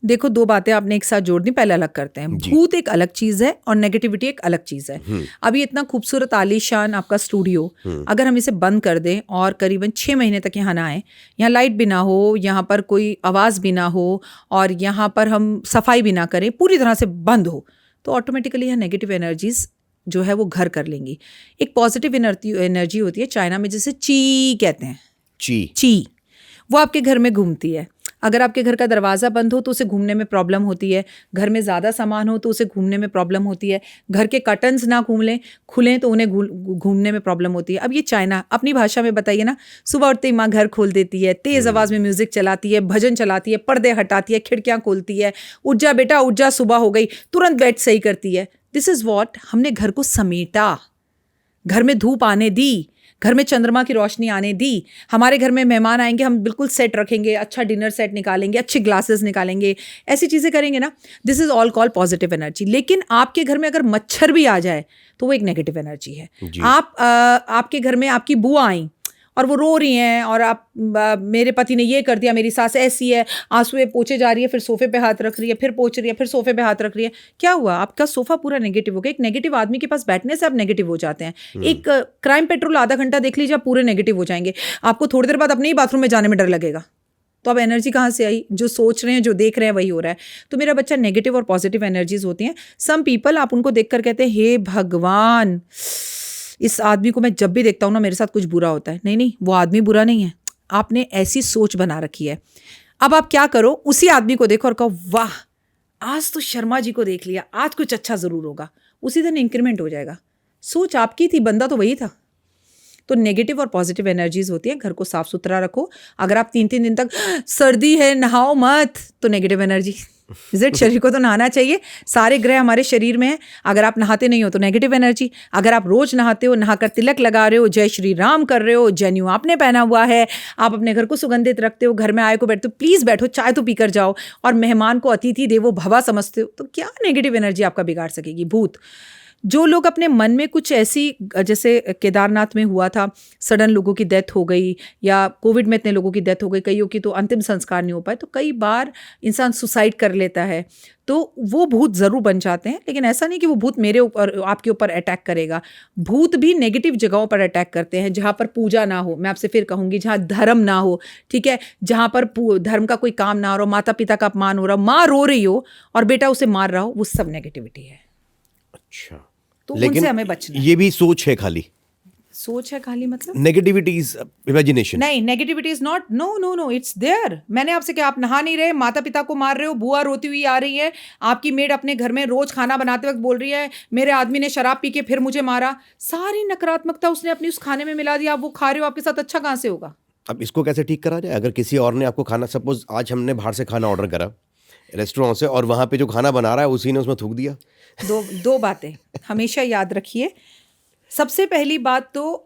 देखो, 2 बातें आपने एक साथ जोड़ दी, पहले अलग करते हैं। भूत एक अलग चीज है और नेगेटिविटी एक अलग चीज है। अब ये इतना खूबसूरत आलीशान आपका स्टूडियो, अगर हम इसे बंद कर दें और करीबन 6 महीने तक यहाँ ना आए, यहाँ लाइट भी ना हो, यहाँ पर कोई आवाज़ भी ना हो, और यहाँ पर हम सफाई भी ना करें, पूरी तरह से बंद हो, तो ऑटोमेटिकली यहाँ नेगेटिव एनर्जीज जो है वो घर कर लेंगी। एक पॉजिटिव एनर्जी होती है, चाइना में जिसे ची कहते हैं। ची वो आपके घर में घूमती है। अगर आपके घर का दरवाज़ा बंद हो तो उसे घूमने में प्रॉब्लम होती है, घर में ज़्यादा सामान हो तो उसे घूमने में प्रॉब्लम होती है, घर के कर्टन्स ना खुलें तो उन्हें घूमने में प्रॉब्लम होती है। अब ये चाइना, अपनी भाषा में बताइए ना, सुबह उठते ही माँ घर खोल देती है, तेज़ आवाज़ में म्यूज़िक चलाती है, भजन चलाती है, पर्दे हटाती है, खिड़कियाँ खोलती है, उठ जा बेटा उठ जा, सुबह हो गई, तुरंत बेड सही करती है। दिस इज़ वॉट, हमने घर को समेटा, घर में धूप आने दी, घर में चंद्रमा की रोशनी आने दी। हमारे घर में मेहमान आएंगे, हम बिल्कुल सेट रखेंगे, अच्छा डिनर सेट निकालेंगे, अच्छे ग्लासेस निकालेंगे, ऐसी चीज़ें करेंगे ना। This is all call positive energy. लेकिन आपके घर में अगर मच्छर भी आ जाए तो वो एक नेगेटिव एनर्जी है। आपके घर में आपकी बुआ आई और वो रो रही हैं, और मेरे पति ने ये कर दिया, मेरी सास ऐसी है, आंसुएं पोछे जा रही है, फिर सोफे पे हाथ रख रही है, फिर पोछ रही है, फिर सोफे पे हाथ रख रही है। क्या हुआ? आपका सोफा पूरा नेगेटिव हो गया। एक नेगेटिव आदमी के पास बैठने से आप नेगेटिव हो जाते हैं। एक क्राइम पेट्रोल आधा घंटा देख लीजिए, आप पूरे नेगेटिव हो जाएंगे। आपको थोड़ी देर बाद अपने ही बाथरूम में जाने में डर लगेगा। तो अब एनर्जी कहाँ से आई? जो सोच रहे हैं, जो देख रहे हैं, वही हो रहा है। तो मेरा बच्चा, नेगेटिव और पॉजिटिव एनर्जीज होती हैं। सम पीपल, आप उनको देखकर कहते हैं, हे भगवान, इस आदमी को मैं जब भी देखता हूँ ना, मेरे साथ कुछ बुरा होता है। नहीं, वो आदमी बुरा नहीं है, आपने ऐसी सोच बना रखी है। अब आप क्या करो, उसी आदमी को देखो और कहो, वाह, आज तो शर्मा जी को देख लिया, आज कुछ अच्छा ज़रूर होगा। उसी दिन इंक्रीमेंट हो जाएगा। सोच आपकी थी, बंदा तो वही था। तो नेगेटिव और पॉजिटिव एनर्जीज होती हैं। घर को साफ सुथरा रखो। अगर आप 3-3 दिन तक सर्दी है नहाओ मत, तो नेगेटिव एनर्जी विजिट। शरीर को तो नहाना चाहिए, सारे ग्रह हमारे शरीर में हैं। अगर आप नहाते नहीं हो तो नेगेटिव एनर्जी। अगर आप रोज नहाते हो, नहाकर तिलक लगा रहे हो, जय श्री राम कर रहे हो, जनेऊ आपने पहना हुआ है, आप अपने घर को सुगंधित रखते हो, घर में आए को बैठते हो, प्लीज बैठो, चाय तो पीकर जाओ, और मेहमान को अतिथि देवो भवा समझते हो, तो क्या नेगेटिव एनर्जी आपका बिगाड़ सकेगी? भूत। जो लोग अपने मन में कुछ ऐसी, जैसे केदारनाथ में हुआ था, सडन लोगों की डेथ हो गई, या कोविड में इतने लोगों की डेथ हो गई, कईयों की तो अंतिम संस्कार नहीं हो पाए, तो कई बार इंसान सुसाइड कर लेता है, तो वो भूत ज़रूर बन जाते हैं। लेकिन ऐसा नहीं कि वो भूत मेरे ऊपर, आपके ऊपर अटैक करेगा। भूत भी नेगेटिव जगहों पर अटैक करते हैं, जहाँ पर पूजा ना हो। मैं आपसे फिर कहूँगी, जहाँ धर्म ना हो, ठीक है, जहाँ पर धर्म का कोई काम ना हो रहा हो, माता पिता का अपमान हो रहा हो, माँ रो रही हो और बेटा उसे मार रहा हो, वो सब नेगेटिविटी है। अच्छा, तो लेकिन उनसे हमें बचना है। ये भी सोच है खाली, सोच है खाली मतलब? Negativity is imagination. नहीं, negativity is not, no no no, it's there. मैंने आपसे क्या, आप नहा नहीं रहे, माता पिता को मार रहे हो, बुआ रोती हुई आ रही है, आपकी मेड अपने घर में रोज खाना बनाते वक्त बोल रही है मेरे आदमी ने शराब पी के फिर मुझे मारा, सारी नकारात्मकता उसने अपनी उस खाने में मिला दिया, आप वो खा रहे हो, आपके साथ अच्छा कहाँ से होगा? अब इसको कैसे ठीक करा जाए? अगर किसी और ने आपको खाना, सपोज आज हमने बाहर से खाना ऑर्डर करा रेस्टोरेंट से, और वहाँ पे जो खाना बना रहा है उसी ने उसमें थूक दिया। दो बातें हमेशा याद रखिए। सबसे पहली बात तो,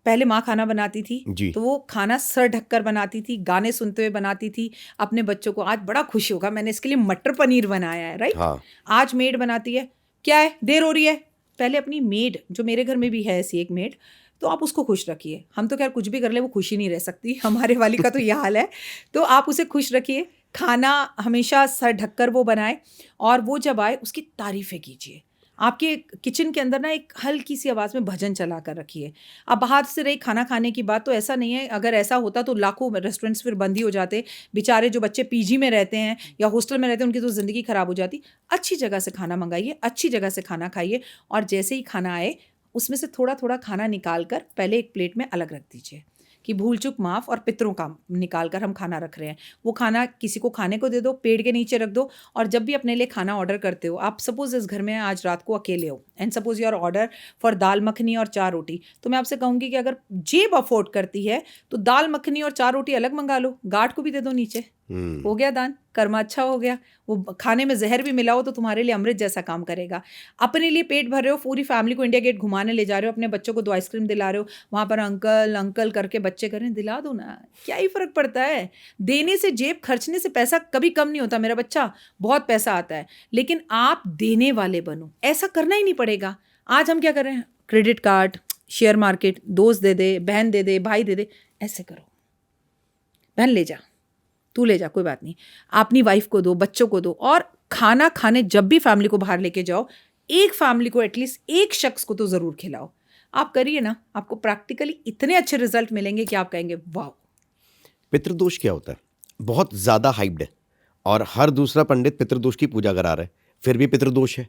पहले माँ खाना बनाती थी जी। तो वो खाना सर ढककर बनाती थी, गाने सुनते हुए बनाती थी अपने बच्चों को। आज बड़ा खुश होगा, मैंने इसके लिए मटर पनीर बनाया है, राइट? हाँ। आज मेड बनाती है, क्या है देर हो रही है, पहले अपनी मेड, जो मेरे घर में भी है ऐसी एक मेड, तो आप उसको खुश रखिए। हम तो खैर कुछ भी कर ले वो खुश ही नहीं रह सकती, हमारे वाली का तो यह हाल है। तो आप उसे खुश रखिए, खाना हमेशा सर ढककर वो बनाए, और वो जब आए उसकी तारीफ़ें कीजिए। आपके किचन के अंदर ना एक हल्की सी आवाज़ में भजन चला कर रखिए। अब बाहर से रही खाना खाने की बात, तो ऐसा नहीं है, अगर ऐसा होता तो लाखों रेस्टोरेंट्स फिर बंद ही हो जाते। बेचारे जो बच्चे पीजी में रहते हैं या हॉस्टल में रहते हैं, उनकी तो ज़िंदगी ख़राब हो जाती। अच्छी जगह से खाना मंगाइए, अच्छी जगह से खाना खाइए, और जैसे ही खाना आए उसमें से थोड़ा थोड़ा खाना निकाल कर पहले एक प्लेट में अलग रख दीजिए, कि भूल चूक माफ़, और पितरों का निकाल कर हम खाना रख रहे हैं। वो खाना किसी को खाने को दे दो, पेड़ के नीचे रख दो। और जब भी अपने लिए खाना ऑर्डर करते हो, आप सपोज इस घर में आज रात को अकेले हो, and suppose your order for dal makhani और 4 रोटी, तो मैं आपसे कहूँगी कि अगर जेब अफोर्ड करती है तो दाल मखनी और 4 रोटी अलग मंगा लो, गार्ड को भी दे दो नीचे, हो गया दान, कर्मा अच्छा हो गया। वो खाने में जहर भी मिला हो तो तुम्हारे लिए अमृत जैसा काम करेगा। अपने लिए पेट भर रहे हो, पूरी फैमिली को इंडिया गेट घुमाने ले जा रहे हो, अपने बच्चों को 2 आइसक्रीम दिला रहे हो, वहाँ पर अंकल अंकल करके बच्चे करें, दिला दो ना, क्या ही फ़र्क पड़ता है? देने से, जेब खर्चने से पैसा कभी कम नहीं होता मेरा बच्चा, बहुत पैसा आता है, लेकिन आप देने वाले बनो। ऐसा करना ही नहीं पड़ेगा। आज हम क्या कर रहे हैं, क्रेडिट कार्ड, शेयर मार्केट, दोस्त दे दे, बहन दे दे, भाई दे दे, ऐसे करो। बहन ले जा, तू ले जा, कोई बात नहीं, अपनी वाइफ को दो, बच्चों को दो। और खाना खाने जब भी फैमिली को बाहर लेके जाओ, एक फैमिली को एटलीस्ट एक शख्स को तो ज़रूर खिलाओ। आप करिए ना, आपको प्रैक्टिकली इतने अच्छे रिजल्ट मिलेंगे कि आप कहेंगे वाह। पितृदोष क्या होता है? बहुत ज़्यादा हाइप्ड है, और हर दूसरा पंडित पितृदोष की पूजा करा रहा है, फिर भी पितृदोष है।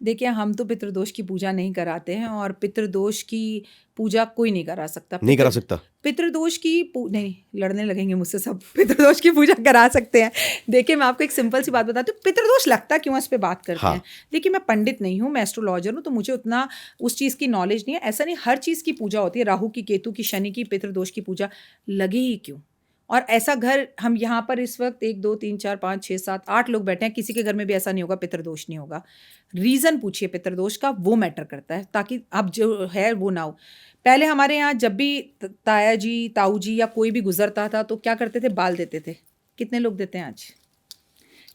देखिए, हम तो पितृदोष की पूजा नहीं कराते हैं, और पितृदोष की पूजा कोई नहीं करा सकता। नहीं करा सकता? पितृदोष की नहीं, लड़ने लगेंगे मुझसे सब। पितृदोष की पूजा करा सकते हैं। देखिए, मैं आपको एक सिंपल सी बात बताती हूँ, पितृदोष लगता क्यों, इस पे बात करते हैं। देखिए, मैं पंडित नहीं हूँ, मैं एस्ट्रोलॉजर हूँ, तो मुझे उतना उस चीज़ की नॉलेज नहीं है। ऐसा नहीं, हर चीज़ की पूजा होती है, राहु की, केतु की, शनि की, पितृदोष की पूजा लगे ही क्यों? और ऐसा घर, हम यहाँ पर इस वक्त 1 2 3 4 5 6 7 8 लोग बैठे हैं, किसी के घर में भी ऐसा नहीं होगा पितृदोष नहीं होगा। रीज़न पूछिए पितृदोष का, वो मैटर करता है, ताकि अब जो है वो ना हो। पहले हमारे यहाँ जब भी ताया जी, ताऊ जी या कोई भी गुजरता था तो क्या करते थे, बाल देते थे। कितने लोग देते हैं आज?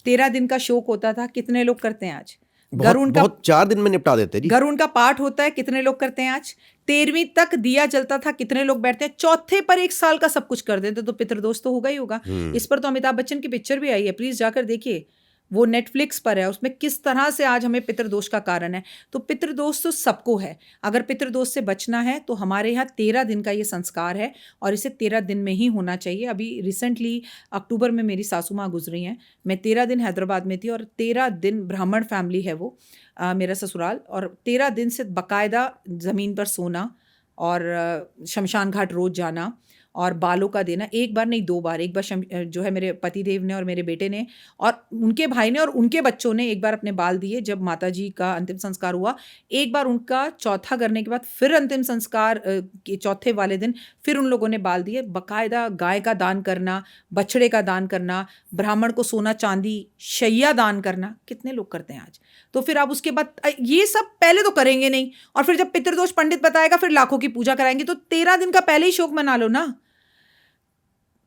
13 दिन का शोक होता था, कितने लोग करते हैं आज? गरुड़ का 4 दिन में निपटा देते जी। गरुड़ का पाठ होता है, कितने लोग करते हैं आज? 13वीं तक दिया जलता था, कितने लोग बैठते हैं? चौथे पर 1 साल का सब कुछ कर देते, तो पितृदोष तो होगा ही होगा। इस पर तो अमिताभ बच्चन की पिक्चर भी आई है, प्लीज जाकर देखिए, वो नेटफ्लिक्स पर है, उसमें किस तरह से आज हमें पितृदोष का कारण है। तो पितृदोष तो सबको है। अगर पितृदोष से बचना है तो हमारे यहाँ 13 दिन का ये संस्कार है, और इसे 13 दिन में ही होना चाहिए। अभी रिसेंटली अक्टूबर में मेरी सासू माँ गुजरी हैं, मैं 13 दिन हैदराबाद में थी, और 13 दिन ब्राह्मण फैमिली है वो, मेरा ससुराल, और 13 दिन से बाकायदा ज़मीन पर सोना और शमशान घाट रोज़ जाना, और बालों का देना, एक बार नहीं 2 बार, एक बार जो है मेरे पतिदेव ने और मेरे बेटे ने और उनके भाई ने और उनके बच्चों ने एक बार अपने बाल दिए जब माताजी का अंतिम संस्कार हुआ। एक बार उनका चौथा करने के बाद फिर अंतिम संस्कार के चौथे वाले दिन फिर उन लोगों ने बाल दिए। बाकायदा गाय का दान करना, बछड़े का दान करना, ब्राह्मण को सोना चांदी शैया दान करना, कितने लोग करते हैं आज। तो फिर आप उसके बाद ये सब पहले तो करेंगे नहीं, और फिर जब पितृदोष पंडित बताएगा फिर लाखों की पूजा कराएंगे। तो 13 दिन का पहले ही शोक मना लो ना।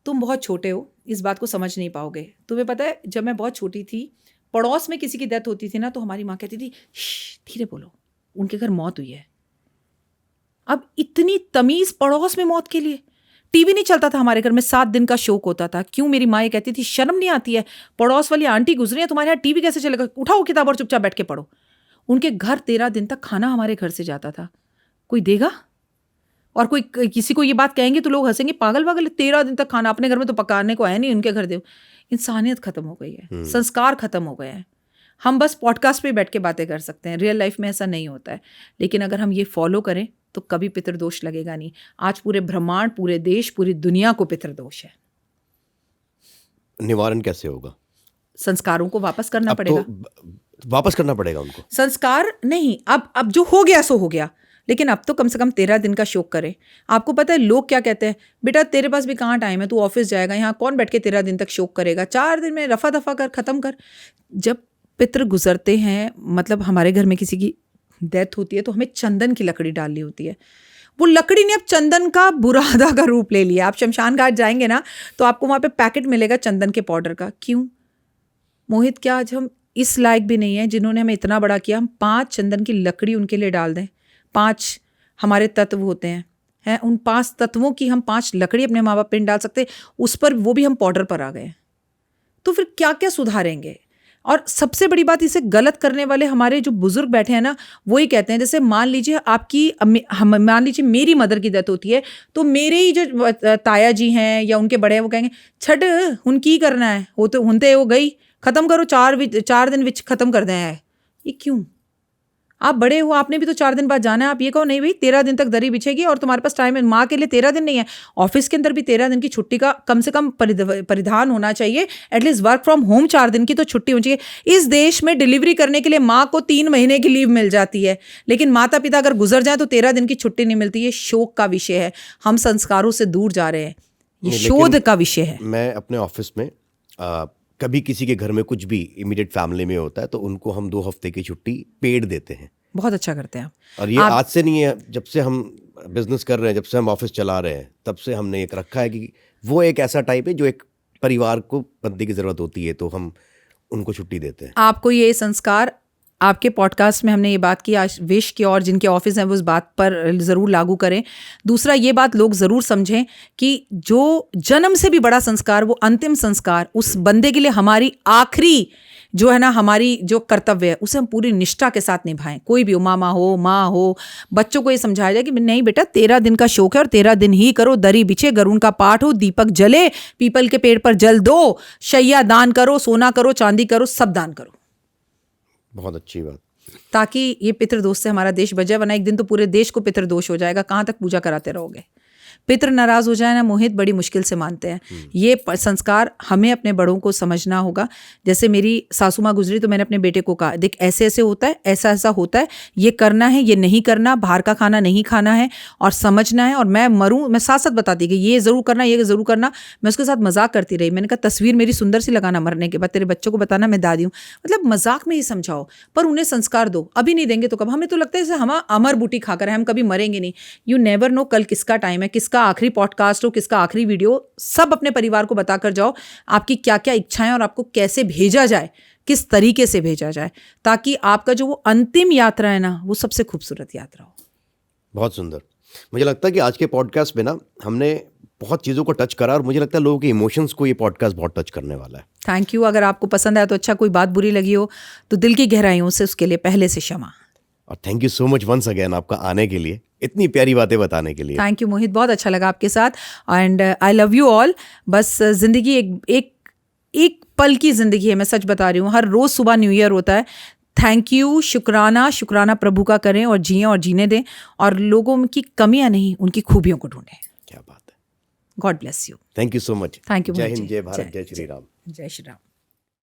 तुम बहुत छोटे हो, इस बात को समझ नहीं पाओगे। तुम्हें पता है, जब मैं बहुत छोटी थी, पड़ोस में किसी की डेथ होती थी ना, तो हमारी माँ कहती थी धीरे बोलो, उनके घर मौत हुई है। अब इतनी तमीज पड़ोस में मौत के लिए। टीवी नहीं चलता था हमारे घर में, 7 दिन का शोक होता था। क्यों? मेरी माँ ये कहती थी शर्म नहीं आती है, पड़ोस वाली आंटी गुजरी है, तुम्हारे यहाँ टीवी कैसे चलेगा, उठाओ किताब और चुपचाप बैठ के पढ़ो। उनके घर 13 दिन तक खाना हमारे घर से जाता था। कोई देगा? और कोई किसी को ये बात कहेंगे तो लोग हंसेंगे, पागल पागल, 13 दिन तक खाना अपने घर में तो पकाने को है नहीं, उनके घर दो। इंसानियत खत्म हो गई है, संस्कार खत्म हो गए हैं। हम बस पॉडकास्ट पे बैठ के बातें कर सकते हैं, रियल लाइफ में ऐसा नहीं होता है। लेकिन अगर हम ये फॉलो करें तो कभी पितृदोष लगेगा नहीं। आज पूरे ब्रह्मांड, पूरे देश, पूरी दुनिया को पितृदोष है। निवारण कैसे होगा? संस्कारों को वापस करना पड़ेगा। वापस करना पड़ेगा उनको। संस्कार नहीं, अब जो हो गया सो हो गया, लेकिन अब तो कम से कम 13 दिन का शोक करें। आपको पता है लोग क्या कहते हैं, बेटा तेरे पास भी कहाँ टाइम है, तू ऑफिस जाएगा, यहाँ कौन बैठ के 13 दिन तक शोक करेगा, 4 दिन में रफा दफा कर, खत्म कर। जब पितृ गुजरते हैं, मतलब हमारे घर में किसी की डेथ होती है, तो हमें चंदन की लकड़ी डालनी होती है। वो लकड़ी ने अब चंदन का बुरादा का रूप ले लिया। आप शमशान घाट जाएंगे ना, तो आपको वहाँ पे पैकेट मिलेगा चंदन के पाउडर का। क्यों मोहित, क्या आज हम इस लायक भी नहीं है, जिन्होंने हमें इतना बड़ा किया, हम 5 चंदन की लकड़ी उनके लिए डाल दें? 5 हमारे तत्व होते हैं, उन 5 तत्वों की हम 5 लकड़ी अपने माँ बाप पे डाल सकते, उस पर वो भी हम पाउडर पर आ गए। तो फिर क्या क्या सुधारेंगे? और सबसे बड़ी बात, इसे गलत करने वाले हमारे जो बुजुर्ग बैठे हैं ना, वो ही कहते हैं, जैसे मान लीजिए मान लीजिए मेरी मदर की डेथ होती है, तो मेरे ही जो ताया जी हैं या उनके बड़े हैं, वो कहेंगे छठ उनकी करना है, वो तो हुनते वो गई, खत्म करो, 4 दिन विच खत्म कर दें। ये क्यों? आप बड़े हो, आपने भी तो 4 दिन बाद जाना है। आप ये कहो नहीं भाई 13 दिन तक दरी बिछेगी और तुम्हारे पास टाइम है। माँ के लिए 13 दिन नहीं है, ऑफिस के अंदर भी 13 दिन की छुट्टी का कम से कम परिधान होना चाहिए। एटलीस्ट वर्क फ्रॉम होम 4 दिन की तो छुट्टी होनी चाहिए। इस देश में डिलीवरी करने के लिए माँ को 3 महीने की लीव मिल जाती है, लेकिन माता पिता अगर गुजर जाए तो 13 दिन की छुट्टी नहीं मिलती। ये शोक का विषय है, हम संस्कारों से दूर जा रहे हैं, ये शोध का विषय है। मैं अपने ऑफिस में कभी किसी के घर में कुछ भी इमीडिएट फैमिली में होता है तो उनको हम 2 हफ्ते की छुट्टी पेड देते हैं। बहुत अच्छा करते हैं। और ये आज से नहीं है, जब से हम बिजनेस कर रहे हैं, जब से हम ऑफिस चला रहे हैं, तब से हमने एक रखा है कि वो एक ऐसा टाइप है जो एक परिवार को बंदे की जरूरत होती है, तो हम उनको छुट्टी देते हैं। आपको ये संस्कार आपके पॉडकास्ट में हमने ये बात की, आज विश की, और जिनके ऑफिस हैं वो उस बात पर ज़रूर लागू करें। दूसरा, ये बात लोग ज़रूर समझें कि जो जन्म से भी बड़ा संस्कार, वो अंतिम संस्कार, उस बंदे के लिए हमारी आखिरी जो है ना, हमारी जो कर्तव्य है, उसे हम पूरी निष्ठा के साथ निभाएं। कोई भी हो, मामा हो, माँ हो, बच्चों को ये समझाया जाए कि नहीं बेटा 13 दिन का शौक है और 13 दिन ही करो। दरी बिछे, गरुण का पाठ हो, दीपक जले, पीपल के पेड़ पर जल दो, शैया दान करो, सोना करो, चांदी करो, सब दान करो। बहुत अच्छी बात। ताकि ये पितृदोष से हमारा देश बच जाए, वरना एक दिन तो पूरे देश को पितृदोष हो जाएगा। कहाँ तक पूजा कराते रहोगे? पितृ नाराज हो जाए ना मोहित, बड़ी मुश्किल से मानते हैं। ये संस्कार हमें अपने बड़ों को समझना होगा। जैसे मेरी सासू माँ गुजरी तो मैंने अपने बेटे को कहा, देख ऐसे ऐसे होता है, ऐसा ऐसा होता है, ये करना है, ये नहीं करना, बाहर का खाना नहीं खाना है और समझना है। और मैं मरूं, मैं साथ साथ बताती कि ये ज़रूर करना, ये ज़रूर करना। मैं उसके साथ मजाक करती रही। मैंने कहा तस्वीर मेरी सुंदर सी लगाना मरने के बाद, तेरे बच्चों को बताना मैं दादी हूँ। मतलब मजाक में ही समझाओ, पर उन्हें संस्कार दो। अभी नहीं देंगे तो कब? हमें तो लगता है जैसे हम अमर बूटी खाकर है, हम कभी मरेंगे नहीं। यू नेवर नो कल किसका टाइम है, किसका आखिरी पॉडकास्ट हो, किसका आखिरी वीडियो। सब अपने परिवार को बताकर जाओ आपकी क्या क्या इच्छाएं और आपको कैसे भेजा जाए, किस तरीके से भेजा जाए, ताकि आपका जो वो अंतिम यात्रा है ना, वो सबसे खूबसूरत यात्रा हो। बहुत सुंदर। मुझे लगता है कि आज के पॉडकास्ट में ना हमने बहुत चीज़ों को टच करा और मुझे लगता है लोगों के इमोशंस को ये पॉडकास्ट बहुत टच करने वाला है। Thank you. अगर आपको पसंद आया तो अच्छा, कोई बात बुरी लगी हो तो दिल की गहराइयों से उसके लिए पहले से क्षमा। और thank you so much once again आपका आने के लिए, इतनी प्यारी बातें बताने के लिए। थैंक यू मोहित, बहुत अच्छा लगा आपके साथ। And I love you all. बस जिंदगी एक पल की जिंदगी है, मैं सच बता रही हूँ। हर रोज सुबह न्यू ईयर होता है। थैंक यू, शुक्राना प्रभु का करें और जिएं और जीने दें, और लोगों की कमियां नहीं, उनकी खूबियों को ढूंढें। क्या बात है। God bless you. Thank you so much. Thank you जय मोहित हिंद, जी। जय भारत, जय श्री राम। जय श्री राम।